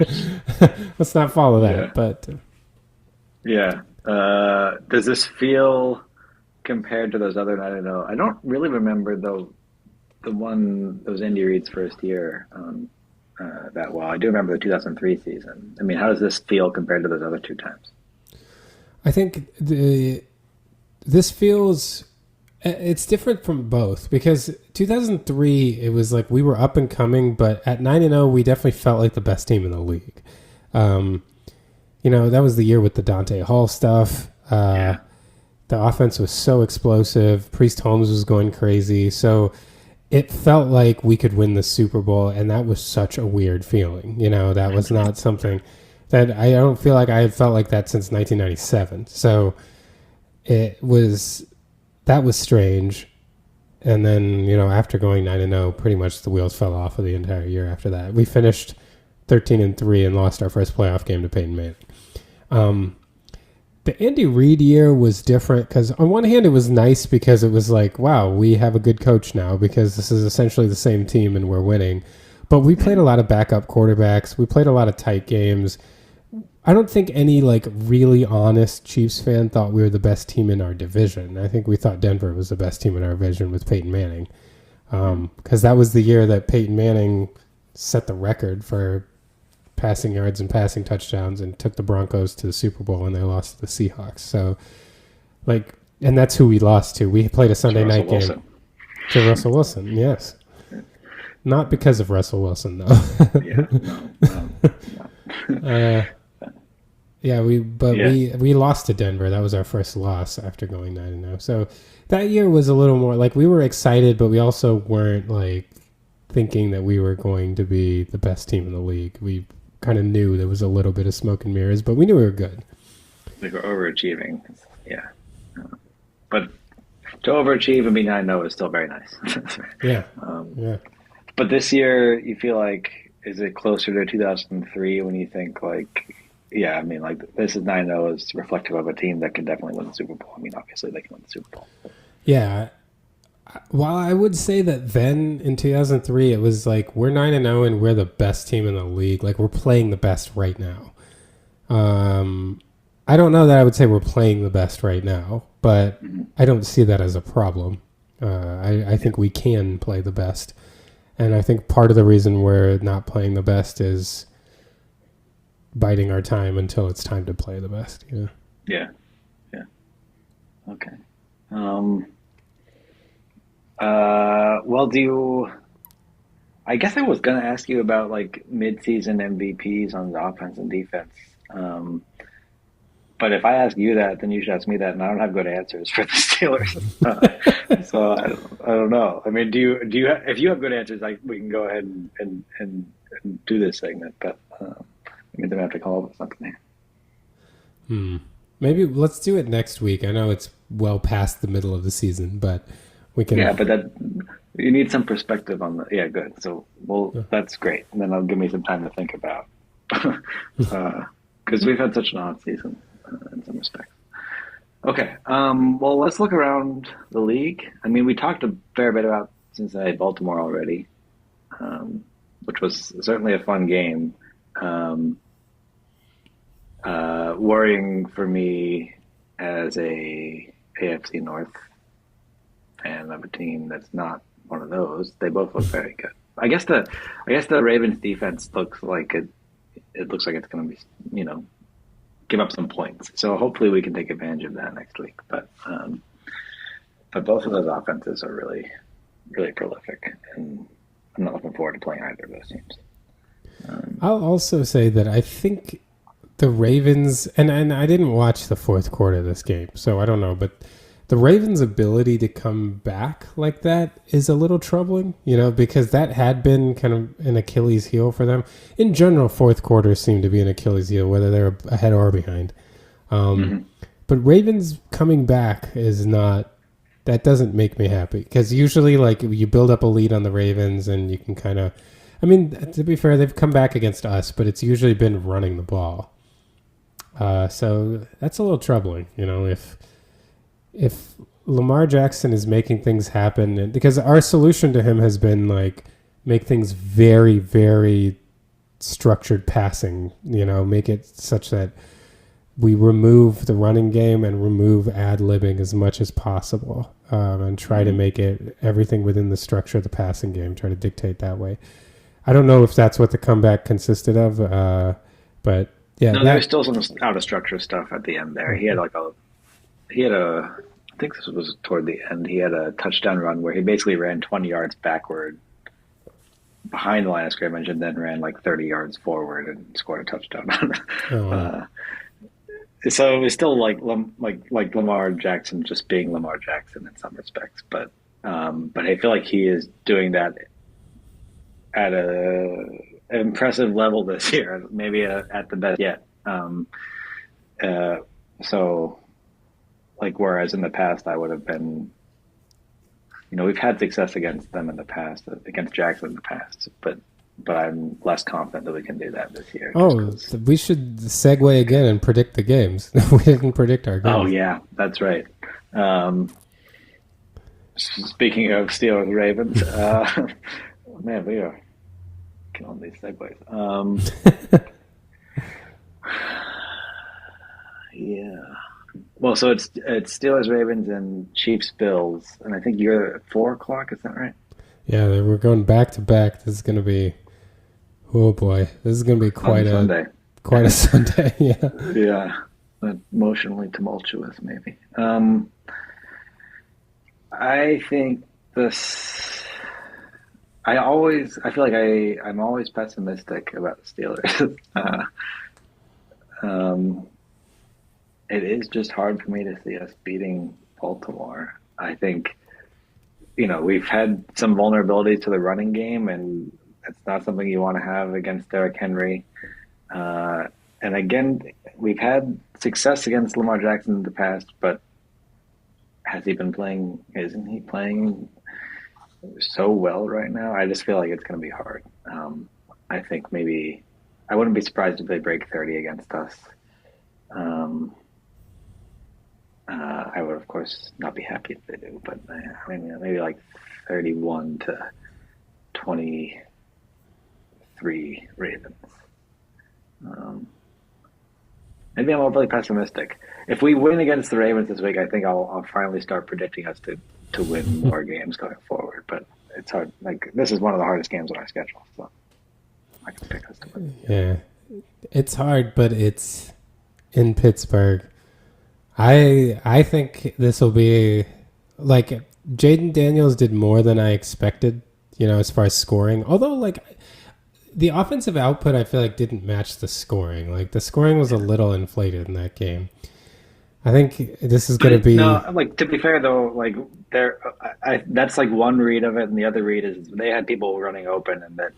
Let's not follow that.
Yeah.
But
does this feel compared to those other 9-0? I don't really remember though the one that was Andy Reid's first year that well. I do remember the 2003 season. I mean, how does this feel compared to those other two times?
I think this feels it's different from both, because 2003 it was like we were up and coming, but at 9-0 we definitely felt like the best team in the league. That was the year with the Dante Hall stuff. The offense was so explosive. Priest Holmes was going crazy. So it felt like we could win the Super Bowl, and that was such a weird feeling. That was not something that I don't feel like I had felt like that since 1997. So that was strange. And then, after going 9-0, pretty much the wheels fell off of the entire year after that. We finished 13-3 and lost our first playoff game to Peyton Manning. The Andy Reid year was different because on one hand it was nice because it was like, wow, we have a good coach now because this is essentially the same team and we're winning. But we played a lot of backup quarterbacks. We played a lot of tight games. I don't think any really honest Chiefs fan thought we were the best team in our division. I think we thought Denver was the best team in our division with Peyton Manning, because that was the year that Peyton Manning set the record for passing yards and passing touchdowns and took the Broncos to the Super Bowl, and they lost to the Seahawks. So, and that's who we lost to. We played a Sunday night game to Russell Wilson. Yes, not because of Russell Wilson though.
No.
We lost to Denver. That was our first loss after going 9-0. So that year was a little more we were excited, but we also weren't thinking that we were going to be the best team in the league. We kind of knew there was a little bit of smoke and mirrors, but we knew we were good.
We were overachieving. Yeah. But to overachieve and be 9-0 is still very nice.
Yeah.
But this year, you feel like, is it closer to 2003 when you think this is 9-0 is reflective of a team that can definitely win the Super Bowl. I mean, obviously they can win the Super Bowl.
Yeah. While I would say that then in 2003, it was we're 9-0 and we're the best team in the league. We're playing the best right now. I don't know that I would say we're playing the best right now, but I don't see that as a problem. I think we can play the best. And I think part of the reason we're not playing the best is biding our time until it's time to play the best.
Yeah. Okay. I guess I was going to ask you about mid-season MVPs on the offense and defense. But if I ask you that, then you should ask me that, and I don't have good answers for the Steelers. So I don't know. I mean, do you if you have good answers, we can go ahead and do this segment, but I'm gonna have to come up with something here.
Maybe let's do it next week. I know it's well past the middle of the season, but we can.
Yeah, but you need some perspective on the. Yeah, good. So, that's great. And then that'll give me some time to think about, because we've had such an odd season in some respects. Okay. Well, let's look around the league. I mean, we talked a fair bit about Cincinnati, Baltimore already, which was certainly a fun game. Um, Worrying for me as a AFC North fan of a team that's not one of those. They both look very good. I guess the Ravens defense looks like it looks like it's going to be, you know, give up some points. So hopefully we can take advantage of that next week. But both of those offenses are really prolific, and I'm not looking forward to playing either of those teams.
I'll also say that I think the Ravens, and I didn't watch the fourth quarter of this game, so I don't know, but the Ravens' ability to come back like that is a little troubling, because that had been kind of an Achilles heel for them. In general, fourth quarters seem to be an Achilles heel, whether they're ahead or behind.
Mm-hmm.
But Ravens coming back that doesn't make me happy, because usually like you build up a lead on the Ravens and you can kind of, I mean, to be fair, they've come back against us, but it's usually been running the ball. So that's a little troubling, if Lamar Jackson is making things happen, and because our solution to him has been like make things very, very structured passing, make it such that we remove the running game and remove ad-libbing as much as possible, and try to make it everything within the structure of the passing game, try to dictate that way. I don't know if that's what the comeback consisted of, but yeah.
No, there was still some out of structure stuff at the end there. He had a, I think this was toward the end. He had a touchdown run where he basically ran 20 yards backward behind the line of scrimmage and then ran like 30 yards forward and scored a touchdown.
Oh, wow.
So it was still like Lamar Jackson just being Lamar Jackson in some respects, but I feel like he is doing that at an impressive level this year, maybe at the best yet. So, like, whereas in the past I would have been, we've had success against them in the past, against Jackson in the past, but I'm less confident that we can do that this year.
Oh, we should segue again and predict the games. We didn't predict our games.
Oh, yeah, that's right. Speaking of Steelers Ravens, man, we are killing these segues. Yeah. Well, so it's Steelers Ravens and Chiefs Bills, and I think you're at 4 o'clock. Is that right?
Yeah, we're going back to back. This is going to be, oh boy, this is going to be quite a
Sunday.
Quite a Sunday. Yeah.
Yeah. Emotionally tumultuous, maybe. I think this. I feel like I'm always pessimistic about the Steelers. It is just hard for me to see us beating Baltimore. I think, we've had some vulnerabilities to the running game, and it's not something you want to have against Derrick Henry. And again, we've had success against Lamar Jackson in the past, but has he been playing? Isn't he playing so well right now? I just feel like it's going to be hard. I think maybe I wouldn't be surprised if they break 30 against us. I would, of course, not be happy if they do, but I mean, maybe like 31-23 Ravens. Maybe I'm overly pessimistic. If we win against the Ravens this week, I think I'll finally start predicting us to win more games going forward. But it's hard. Like, this is one of the hardest games on our schedule, so I can pick us to win.
Yeah, it's hard, but it's in Pittsburgh. I think this will be like Jaden Daniels did more than I expected, as far as scoring. Although, like, the offensive output, I feel like didn't match the scoring. Like, the scoring was a little inflated in that game. I think this is going to be.
No, like, to be fair though, like that's like one read of it, and the other read is they had people running open, and that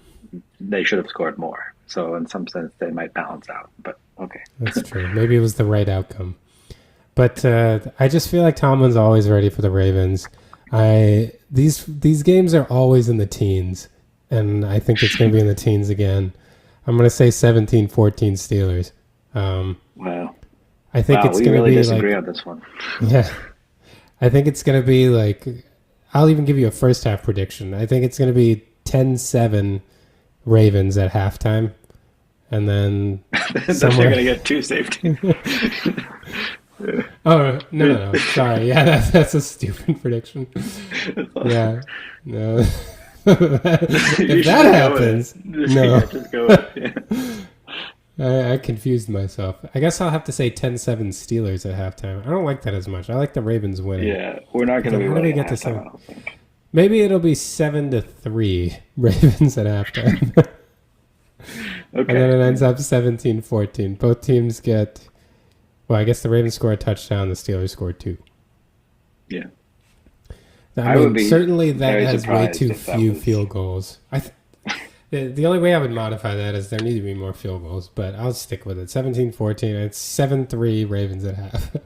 they should have scored more. So in some sense, they might balance out. But okay,
that's true. Maybe it was the right outcome. But I just feel like Tomlin's always ready for the Ravens. These games are always in the teens, and I think it's going to be in the teens again. I'm going to say 17-14 Steelers.
Wow.
I think
Wow,
it's
we
going to
really
be
disagree
like,
on this one.
yeah, I think it's going to be like, I'll even give you a first half prediction. I think it's going to be 10-7 Ravens at halftime. And then
They're
somewhere.
going to get two safeties.
Oh, no. Sorry. Yeah, that's a stupid prediction. Yeah. No. If that happens, no.
Yeah, just go with it. Yeah.
I confused myself. I guess I'll have to say 10-7 Steelers at halftime. I don't like that as much. I like the Ravens winning.
Yeah, we're not going to be
How do we
winning
get to
at halftime,
seven?
I don't think.
Maybe it'll be 7-3 Ravens at halftime.
Okay.
And then it ends up 17-14. Both teams get... Well, I guess the Ravens score a touchdown. The Steelers score 2.
Yeah.
I
would
mean,
be
certainly that
very
has way
surprised
too
if that
few
was-
field goals. The only way I would modify that is there need to be more field goals, but I'll stick with it. 17-14. It's 7-3 Ravens at half.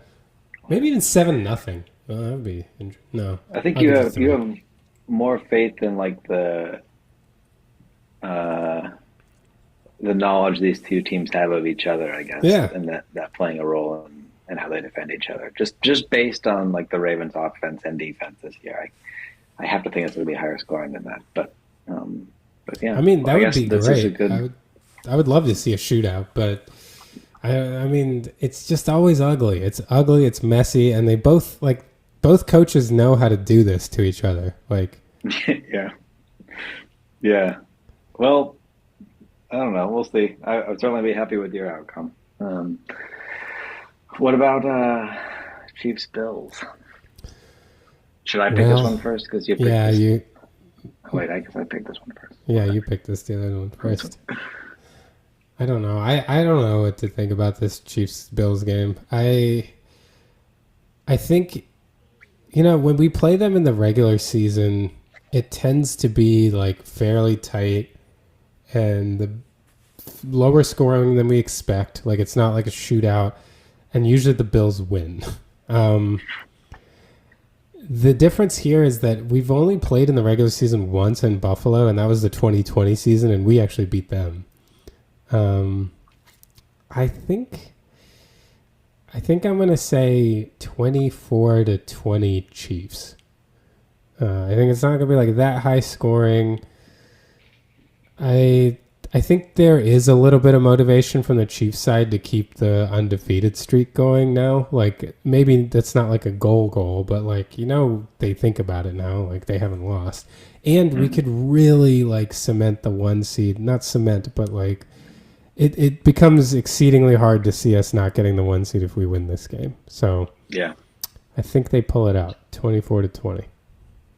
Maybe even 7-0. Well, that would be no.
I think
I'll
you
give it
have
3.
more faith in like the knowledge these two teams have of each other, I guess.
Yeah.
And that playing a role in how they defend each other. Just based on like the Ravens offense and defense this year. I have to think it's gonna be higher scoring than that. But yeah.
I mean, that
I
would
guess
be
this is a
great.
good
I would love to see a shootout, but I mean, it's just always ugly. It's ugly, it's messy, and they both coaches know how to do this to each other. Like,
yeah. Yeah. Well, I don't know. We'll see. I'd certainly be happy with your outcome. What about Chiefs Bills? Should I pick this one first? Because you picked this. Wait, I guess I picked this one first.
Yeah, you picked the Steelers one first. I don't know. I don't know what to think about this Chiefs Bills game. I think, when we play them in the regular season, it tends to be like fairly tight and the lower scoring than we expect. Like, it's not like a shootout, and usually the Bills win. The difference here is that we've only played in the regular season once in Buffalo, and that was the 2020 season, and we actually beat them. I think I'm going to say 24-20 Chiefs. I think it's not going to be like that high scoring. I think there is a little bit of motivation from the Chiefs side to keep the undefeated streak going now. Like, maybe that's not like a goal, but like, they think about it now. Like, they haven't lost. And we could really like cement the 1 seed. Not cement, but like it becomes exceedingly hard to see us not getting the 1 seed if we win this game. So
yeah,
I think they pull it out 24-20.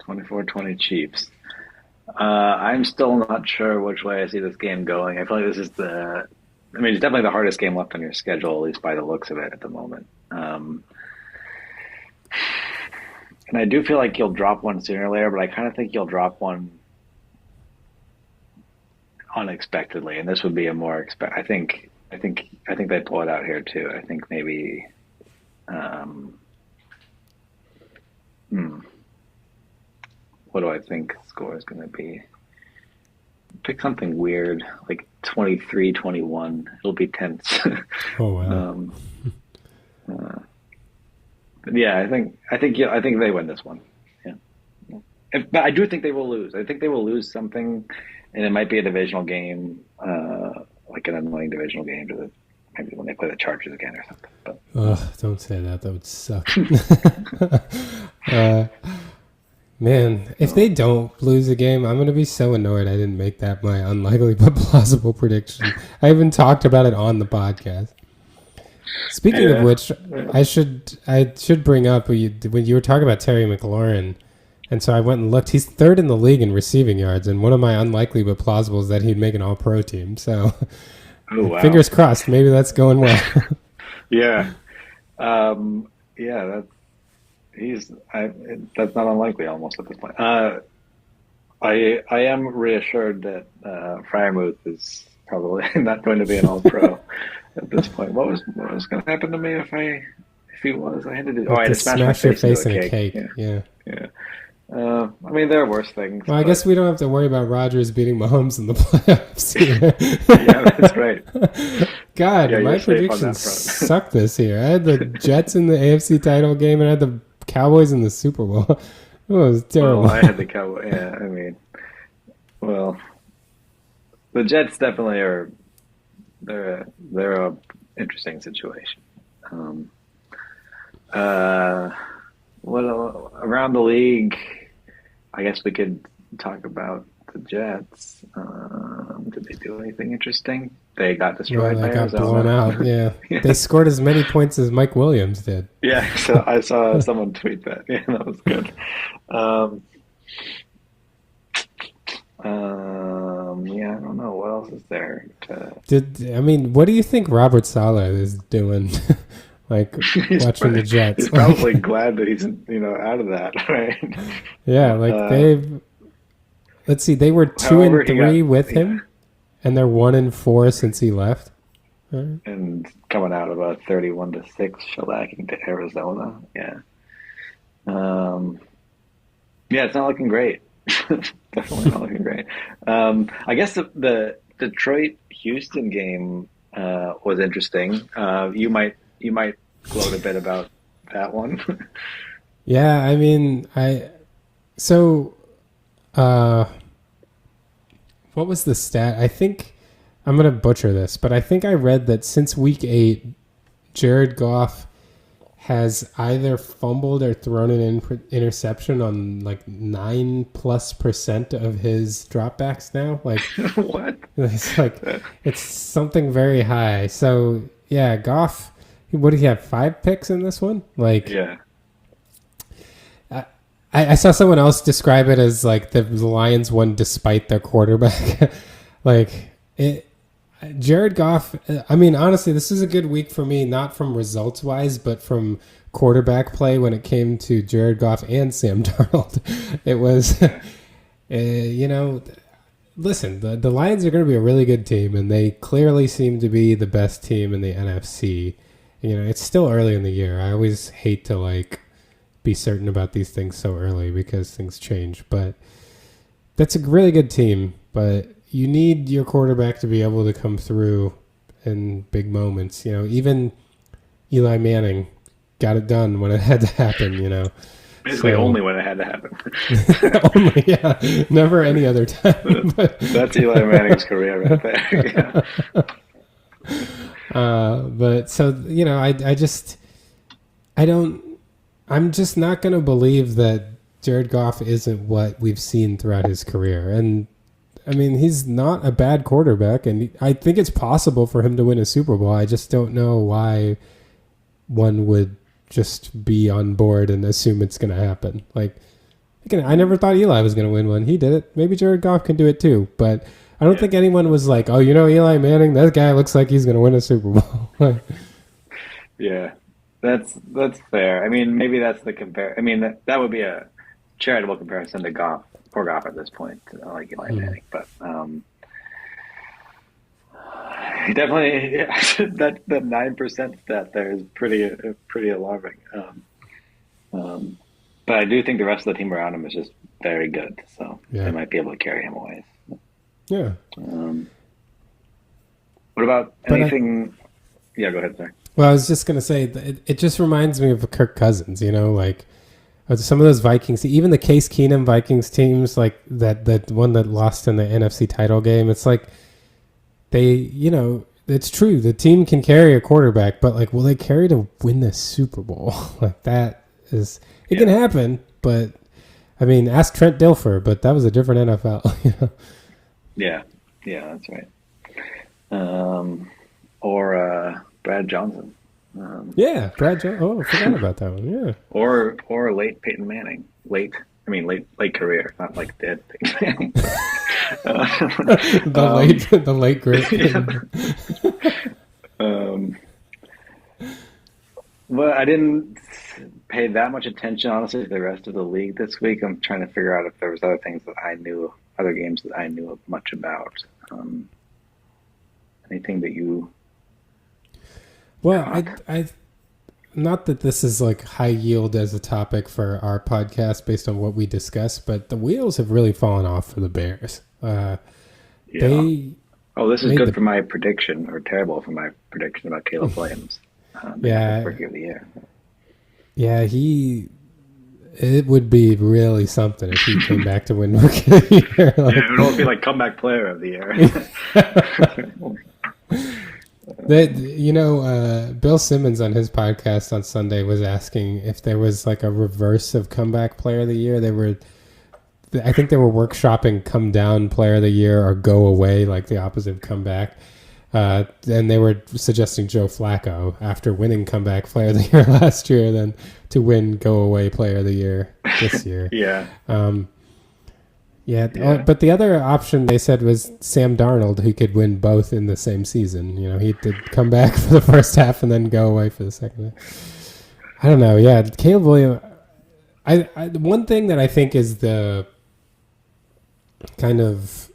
24-20 Chiefs. I'm still not sure which way I see this game going. I feel like this is it's definitely the hardest game left on your schedule, at least by the looks of it at the moment. And I do feel like you'll drop one sooner or later, but I kind of think you'll drop one unexpectedly, and this would be a more I think they pull it out here too. I think maybe. What do I think the score is going to be? Pick something weird, like 23-21. It'll be tense.
Oh wow!
Yeah, I think they win this one. Yeah, but I do think they will lose. I think they will lose something, and it might be a divisional game, like an annoying divisional game maybe when they play the Chargers again or something. But
don't say that. That would suck. Man, if they don't lose a game, I'm going to be so annoyed I didn't make that my unlikely but plausible prediction. I even talked about it on the podcast. Speaking of which, I should bring up when you were talking about Terry McLaurin, and so I went and looked. He's 3rd in the league in receiving yards, and one of my unlikely but plausible is that he'd make an All-Pro team. So, fingers crossed. Maybe that's going well.
Yeah, yeah. That's not unlikely almost at this point. I am reassured that Freiermuth is probably not going to be an All-Pro at this point. What was going to happen to me if he was? I had to do. I had to smash
your face in a cake. Yeah.
There are worse things.
Well, I guess we don't have to worry about Rodgers beating Mahomes in the playoffs.
Yeah, that's right.
God,
Yeah,
my
you're safe on
predictions
that front.
suck this year. I had the Jets in the AFC title game, and I had the Cowboys in the Super Bowl. It was
Well,
terrible.
I had the Cowboys. Yeah, I mean, well, the Jets definitely are. They're a interesting situation. Um, uh, around the league? I guess we could talk about the Jets. Did they do anything interesting? They got
Well,
destroyed
they
by
got blown
Arizona.
out. Yeah, they
Yeah,
scored as many points as Mike Williams did.
yeah. So I saw someone tweet that. Yeah, that was good. Um, yeah, I don't know what else is there.
What do you think Robert Saleh is doing? Like
He's
watching the
he's
Jets.
probably glad that he's out of that, right?
Yeah, like
Uh,
they've. Let's see, they were two
however,
and
he got
three with
yeah,
him, and they're 1-4 since he left. Right.
and coming out of a 31-6 shellacking to Arizona. Yeah, um, yeah, it's not looking great. Definitely not looking great. I guess the Detroit Houston game was interesting. You might gloat a bit about that one.
Yeah, I mean, so what was the stat? I think I'm gonna butcher this, but I think I read that since week 8, Jared Goff has either fumbled or thrown an interception on like 9+% of his dropbacks now. Like
What?
it's like it's something very high. So yeah, Goff. What did he have? 5 picks in this one? Like
Yeah.
I saw someone else describe it as like the Lions won despite their quarterback. Like it. Jared Goff, I mean, honestly, this is a good week for me, not from results wise, but from quarterback play when it came to Jared Goff and Sam Darnold. It was, listen, the Lions are going to be a really good team, and they clearly seem to be the best team in the NFC. It's still early in the year. I always hate to like be certain about these things so early because things change, but that's a really good team, but you need your quarterback to be able to come through in big moments. Even Eli Manning got it done when it had to happen.
Basically, only when it had to happen.
Only, yeah, never any other time.
That's Eli Manning's career right there. Yeah.
But so I'm just not going to believe that Jared Goff isn't what we've seen throughout his career. And I mean, he's not a bad quarterback, and I think it's possible for him to win a Super Bowl. I just don't know why one would just be on board and assume it's going to happen. Like, again, I never thought Eli was going to win one. He did it. Maybe Jared Goff can do it too. But I don't think anyone was like, oh, Eli Manning, that guy looks like he's going to win a Super Bowl.
Yeah, that's fair. I mean, maybe that's the compare. I mean, that would be a charitable comparison to Goff. Poor Goff at this point, like Eli Manning, but definitely that 9% stat there is pretty alarming. But I do think the rest of the team around him is just very good, so they might be able to carry him away.
Yeah.
What about anything? Yeah, go ahead, sir.
Well, I was just going to say, it just reminds me of Kirk Cousins, like some of those Vikings, even the Case Keenum Vikings teams, like that one that lost in the NFC title game, it's like it's true. The team can carry a quarterback, but like, will they carry to win the Super Bowl? Like that is, it can happen, but I mean, ask Trent Dilfer, but that was a different NFL.
Yeah, that's right. Or Brad Johnson.
Brad Johnson. Oh, I forgot about that one. Yeah.
Or late Peyton Manning. Late career, not like dead Peyton Manning.
The late great.
Well, I didn't pay that much attention, honestly, to the rest of the league this week. I'm trying to figure out if there was other games that I knew much about. Anything that you?
Well, I not that this is like high yield as a topic for our podcast based on what we discuss, but the wheels have really fallen off for the Bears.
Oh, this is
made
good
the
for my prediction, or terrible for my prediction about Caleb Williams being first
yeah
rookie of the year.
yeah he it would be really something if he came back to win Rookie of the Year.
Yeah, it
Like,
would almost be like comeback player of the year.
that Bill Simmons on his podcast on Sunday was asking if there was like a reverse of comeback player of the year. I think they were workshopping come down player of the year or go away, like the opposite of comeback. And they were suggesting Joe Flacco after winning comeback player of the year last year, then to win go away player of the year this year.
Yeah.
Yeah. But the other option they said was Sam Darnold, who could win both in the same season. He did come back for the first half and then go away for the second half. I don't know. Yeah, Caleb Williams. One thing that I think is the kind of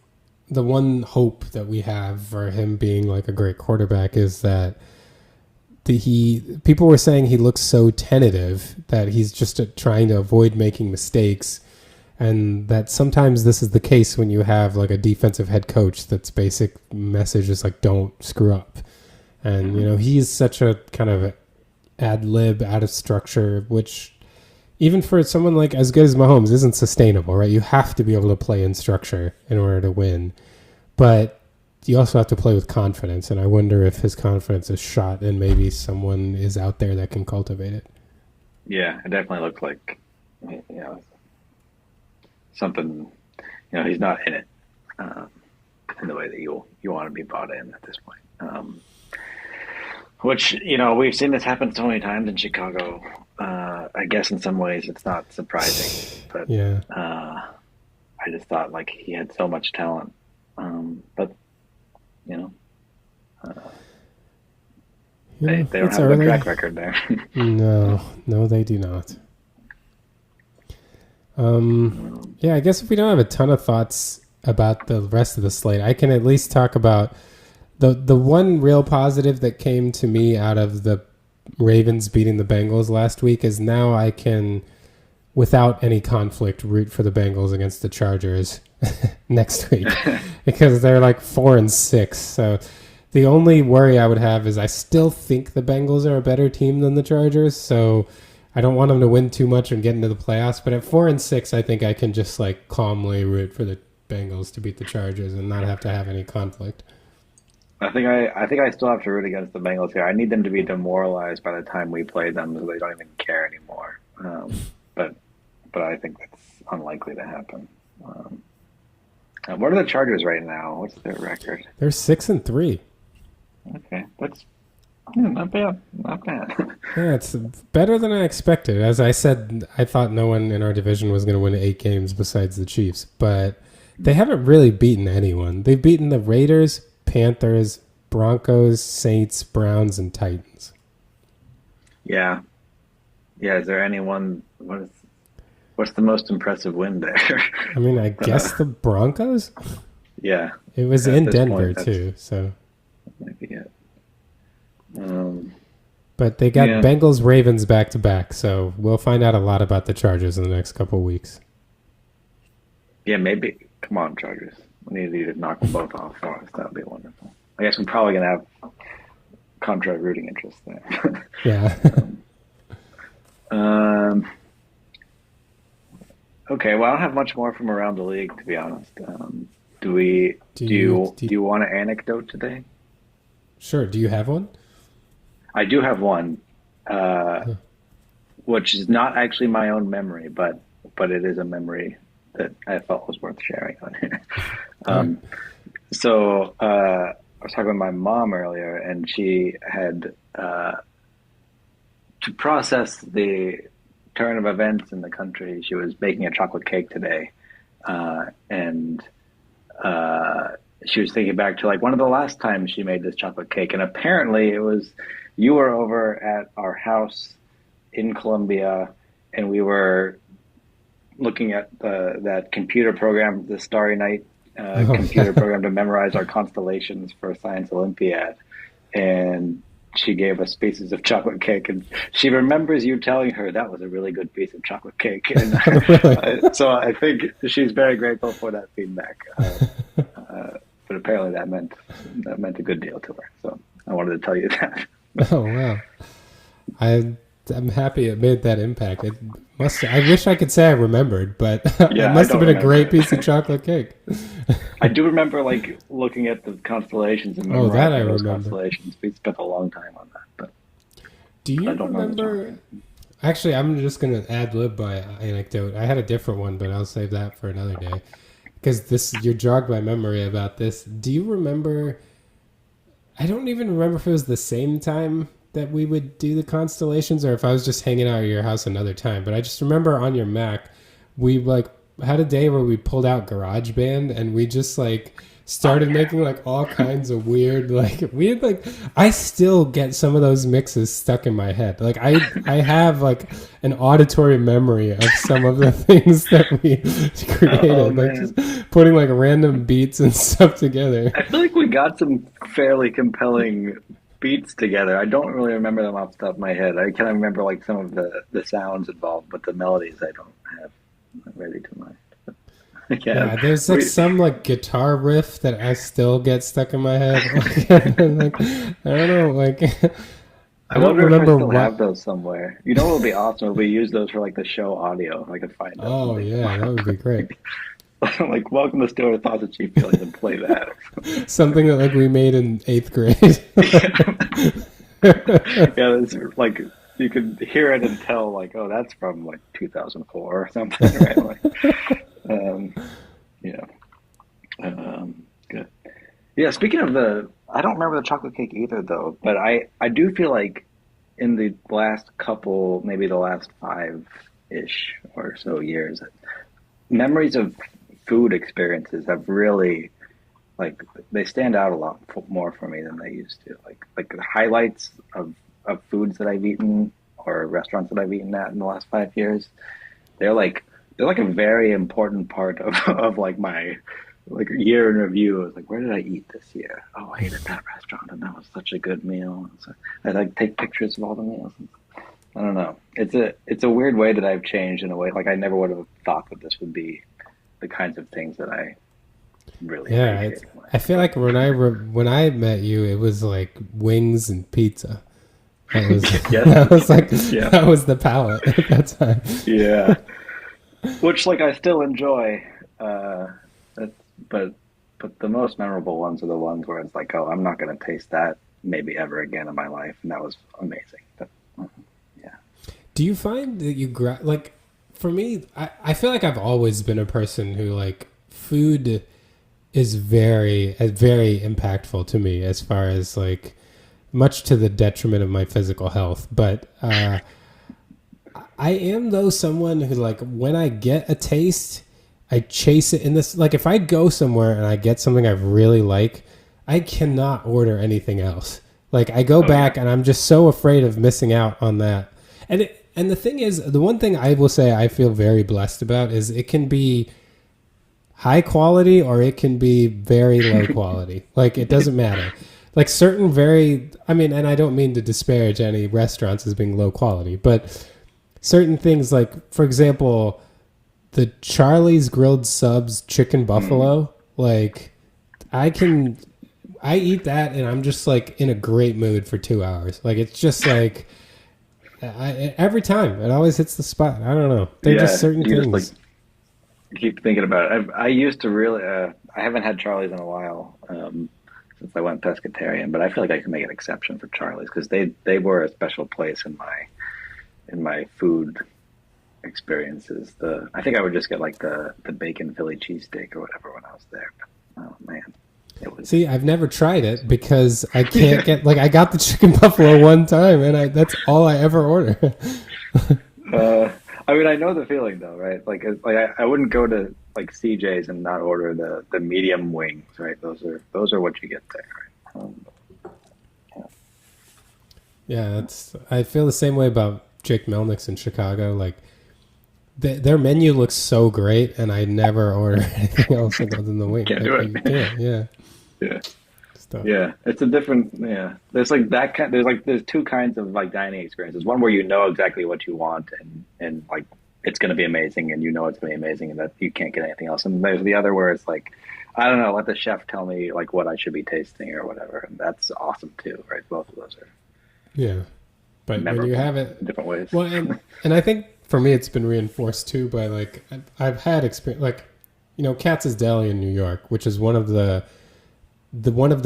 the one hope that we have for him being like a great quarterback is that people were saying he looks so tentative that he's just trying to avoid making mistakes, and that sometimes this is the case when you have like a defensive head coach that's basic message is like don't screw up, and he's such a kind of ad lib, out of structure, which even for someone like as good as Mahomes isn't sustainable, right? You have to be able to play in structure in order to win. But you also have to play with confidence, and I wonder if his confidence is shot and maybe someone is out there that can cultivate it.
Yeah, it definitely looks like, something, he's not in it in the way that you want to be bought in at this point. Which, we've seen this happen so many times in Chicago. I guess in some ways it's not surprising, but
Yeah.
I just thought like he had so much talent. But, they don't
it's
have a
early.
track record there.
No, they do not. Yeah, I guess if we don't have a ton of thoughts about the rest of the slate, I can at least talk about the one real positive that came to me out of the Ravens beating the Bengals last week is now I can, without any conflict, root for the Bengals against the Chargers next week because they're like 4-6. So the only worry I would have is I still think the Bengals are a better team than the Chargers. So I don't want them to win too much and get into the playoffs. But at 4-6, I think I can just like calmly root for the Bengals to beat the Chargers and not have to have any conflict.
I think I still have to root against the Bengals here. I need them to be demoralized by the time we play them, so they don't even care anymore. But I think that's unlikely to happen. What are the Chargers right now? What's their record?
They're 6-3.
Okay, that's not bad. Not bad.
Yeah, it's better than I expected. As I said, I thought no one in our division was going to win 8 games besides the Chiefs, but they haven't really beaten anyone. They've beaten the Raiders, Panthers, Broncos, Saints, Browns, and Titans.
Yeah. Is there anyone? What's the most impressive win there?
I mean, I guess the Broncos.
Yeah.
It was in Denver too, so.
That might be it.
But they got Bengals, Ravens back to back, so we'll find out a lot about the Chargers in the next couple of weeks.
Yeah, maybe. Come on, Chargers. We need you to knock them both off for us. That would be wonderful. I guess we're probably going to have contra rooting interest there.
Yeah.
Okay, well, I don't have much more from around the league, to be honest. Do you want an anecdote today?
Sure. Do you have one?
I do have one, which is not actually my own memory, but it is a memory that I felt was worth sharing on here. So I was talking with my mom earlier, and she had to process the turn of events in the country. She was baking a chocolate cake today, and she was thinking back to like one of the last times she made this chocolate cake, and apparently it was you were over at our house in Colombia, and we were looking at that computer program, the Starry Night computer program to memorize our constellations for a science Olympiad, and she gave us pieces of chocolate cake, and she remembers you telling her that was a really good piece of chocolate cake. And so I think she's very grateful for that feedback. but apparently that meant a good deal to her. So I wanted to tell you that.
Oh wow. I I'm happy it made that impact. It must. I wish I could say I remembered, but it
Yeah, I
must have
don't
been a
remember
great
it.
piece of chocolate cake.
I do remember like looking at the constellations and
Oh, that I
memorizing those
remember.
constellations. We spent a long time on that,
Do
but I
you
don't remember the
remember?
chocolate.
Actually, I'm just gonna ad lib my anecdote. I had a different one, but I'll save that for another day because this you're jogged my memory about this. Do you remember? I don't even remember if it was the same time that we would do the constellations or if I was just hanging out at your house another time. But I just remember on your Mac, we like had a day where we pulled out GarageBand and we just like
Oh
started
yeah.
making like all kinds of weird like I still get some of those mixes stuck in my head. Like I have like an auditory memory of some of the things that we
Oh
created, like just
man.
putting like random beats and stuff together.
I feel like we got some fairly compelling beats together. I don't really remember them off the top of my head. I kind of remember like some of the sounds involved, but the melodies I don't have ready to mind. Yeah,
Yeah, there's like
we.
some like guitar riff that I still get stuck in my head. Like, I don't know, like
I
I don't
wonder if I
remember
still have
what.
those somewhere. You know what would be awesome if we use those for like the show audio. I could find those and
Oh
dig them
yeah, that
up.
would be great.
Like, welcome to Still Thoughts of Cheap Feelings and play that.
Something that like we made in eighth grade.
Yeah, it's like you could hear it and tell, like, oh, that's from like 2004 or something, right? Like, um, yeah, good. Yeah, speaking of I don't remember the chocolate cake either, though, but I do feel like in the last couple, maybe the last five-ish or so years, memories of food experiences have really like they stand out a lot more for me than they used to. Like the highlights of foods that I've eaten or restaurants that I've eaten at in the last 5 years. They're like they're like a very important part of of like my like year in review. It's like, where did I eat this year? Oh, I ate at that restaurant and that was such a good meal. And so I like take pictures of all the meals. I don't know. It's a weird way that I've changed in a way. Like I never would have thought that this would be the kinds of things that I really
Yeah,
appreciate in
I
life.
feel like when I met you, it was like wings and pizza. That was
Yes,
that was like
yeah,
that was the palette at that time.
yeah. Which like I still enjoy. That's, but the most memorable ones are the ones where it's like, oh, I'm not going to taste that maybe ever again in my life, and that was amazing. Yeah.
Do you find that like for me, I feel like I've always been a person who like food is very impactful to me as far as like much to the detriment of my physical health. But I am though someone who like when I get a taste, I chase it in this like if I go somewhere and I get something I really like, I cannot order anything else. Like I go
Oh yeah.
back and I'm just so afraid of missing out on that. And the thing is, the one thing I will say I feel very blessed about is it can be high quality or it can be very low quality. Like it doesn't matter. Like certain I mean, and I don't mean to disparage any restaurants as being low quality, but certain things like, for example, the Charlie's grilled subs chicken
Mm.
buffalo, like I can, I eat that and I'm just like in a great mood for 2 hours. Like it's just like, every time it always hits the spot. I don't know. They're just
Yeah.
certain
You just like
things.
keep thinking about it. I used to really. I haven't had Charlie's in a while since I went pescatarian, but I feel like I can make an exception for Charlie's because they were a special place in my food experiences. The I think I would just get like the bacon Philly cheesesteak or whatever when I was there. But, oh man, it was.
See, I've never tried it because I can't get like I got the chicken buffalo one time and that's all I ever order.
Uh, I mean, I know the feeling though, right? Like I wouldn't go to like CJ's and not order the medium wings, right? Those are what you get there, right? Yeah.
Yeah, that's. I feel the same way about Jake Melnick's in Chicago. Like their menu looks so great, and I never order anything else other than the wing.
Can't
Like
do
you
it.
can't. Yeah,
Yeah.
stuff.
Yeah, it's a different. Yeah, there's like that kind. There's two kinds of like dining experiences. One where you know exactly what you want and like it's going to be amazing, and you know it's going to be amazing, and that you can't get anything else. And there's the other where it's like, I don't know. Let the chef tell me like what I should be tasting or whatever. And that's awesome too, right? Both of those are
Yeah. But when you
memorable
have it,
in different ways.
well, and I think for me it's been reinforced too by like I've had experience like Katz's Deli in New York, which is one of the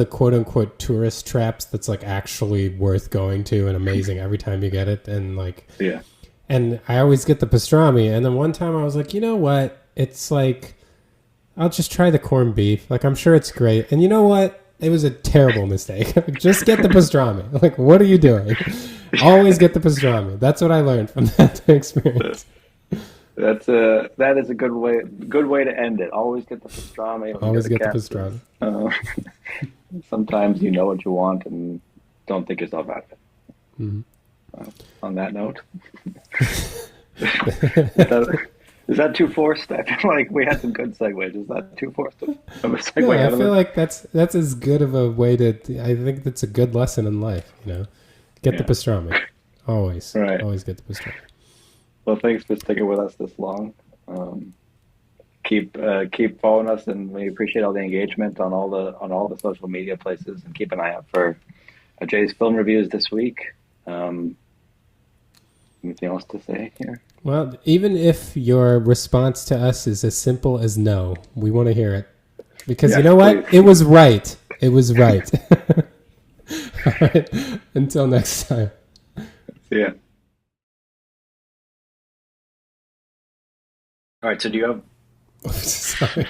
quote unquote tourist traps that's like actually worth going to and amazing every time you get it, and like
Yeah.
and I always get the pastrami, and then one time I was like, you know what, it's like I'll just try the corned beef, like I'm sure it's great, and you know what, it was a terrible mistake. Just get the pastrami. Like, what are you doing? Always get the pastrami. That's what I learned from that experience.
That is a good way to end it. Always get the pastrami when you go
Always
to
get the
Katz's.
pastrami.
Uh, Sometimes you know what you want and don't think yourself out of it.
Mm-hmm.
On that note, is that too forced? I feel like we had some good segues. Is that too forced of a
No,
segue
I
out of
feel
it?
like that's as good of a way to. I think that's a good lesson in life. Get the
Yeah.
pastrami. Always,
Right.
always get the pastrami.
Well, thanks for sticking with us this long. Um, keep following us, and we appreciate all the engagement on all the social media places. And keep an eye out for Ajay's film reviews this week. Um, Anything else to say here?
Well, even if your response to us is as simple as no, we want to hear it. Because you
Yes,
know what?
please.
It was right. It was right. All right. Until next time.
See ya. All right. So do you have
Sorry.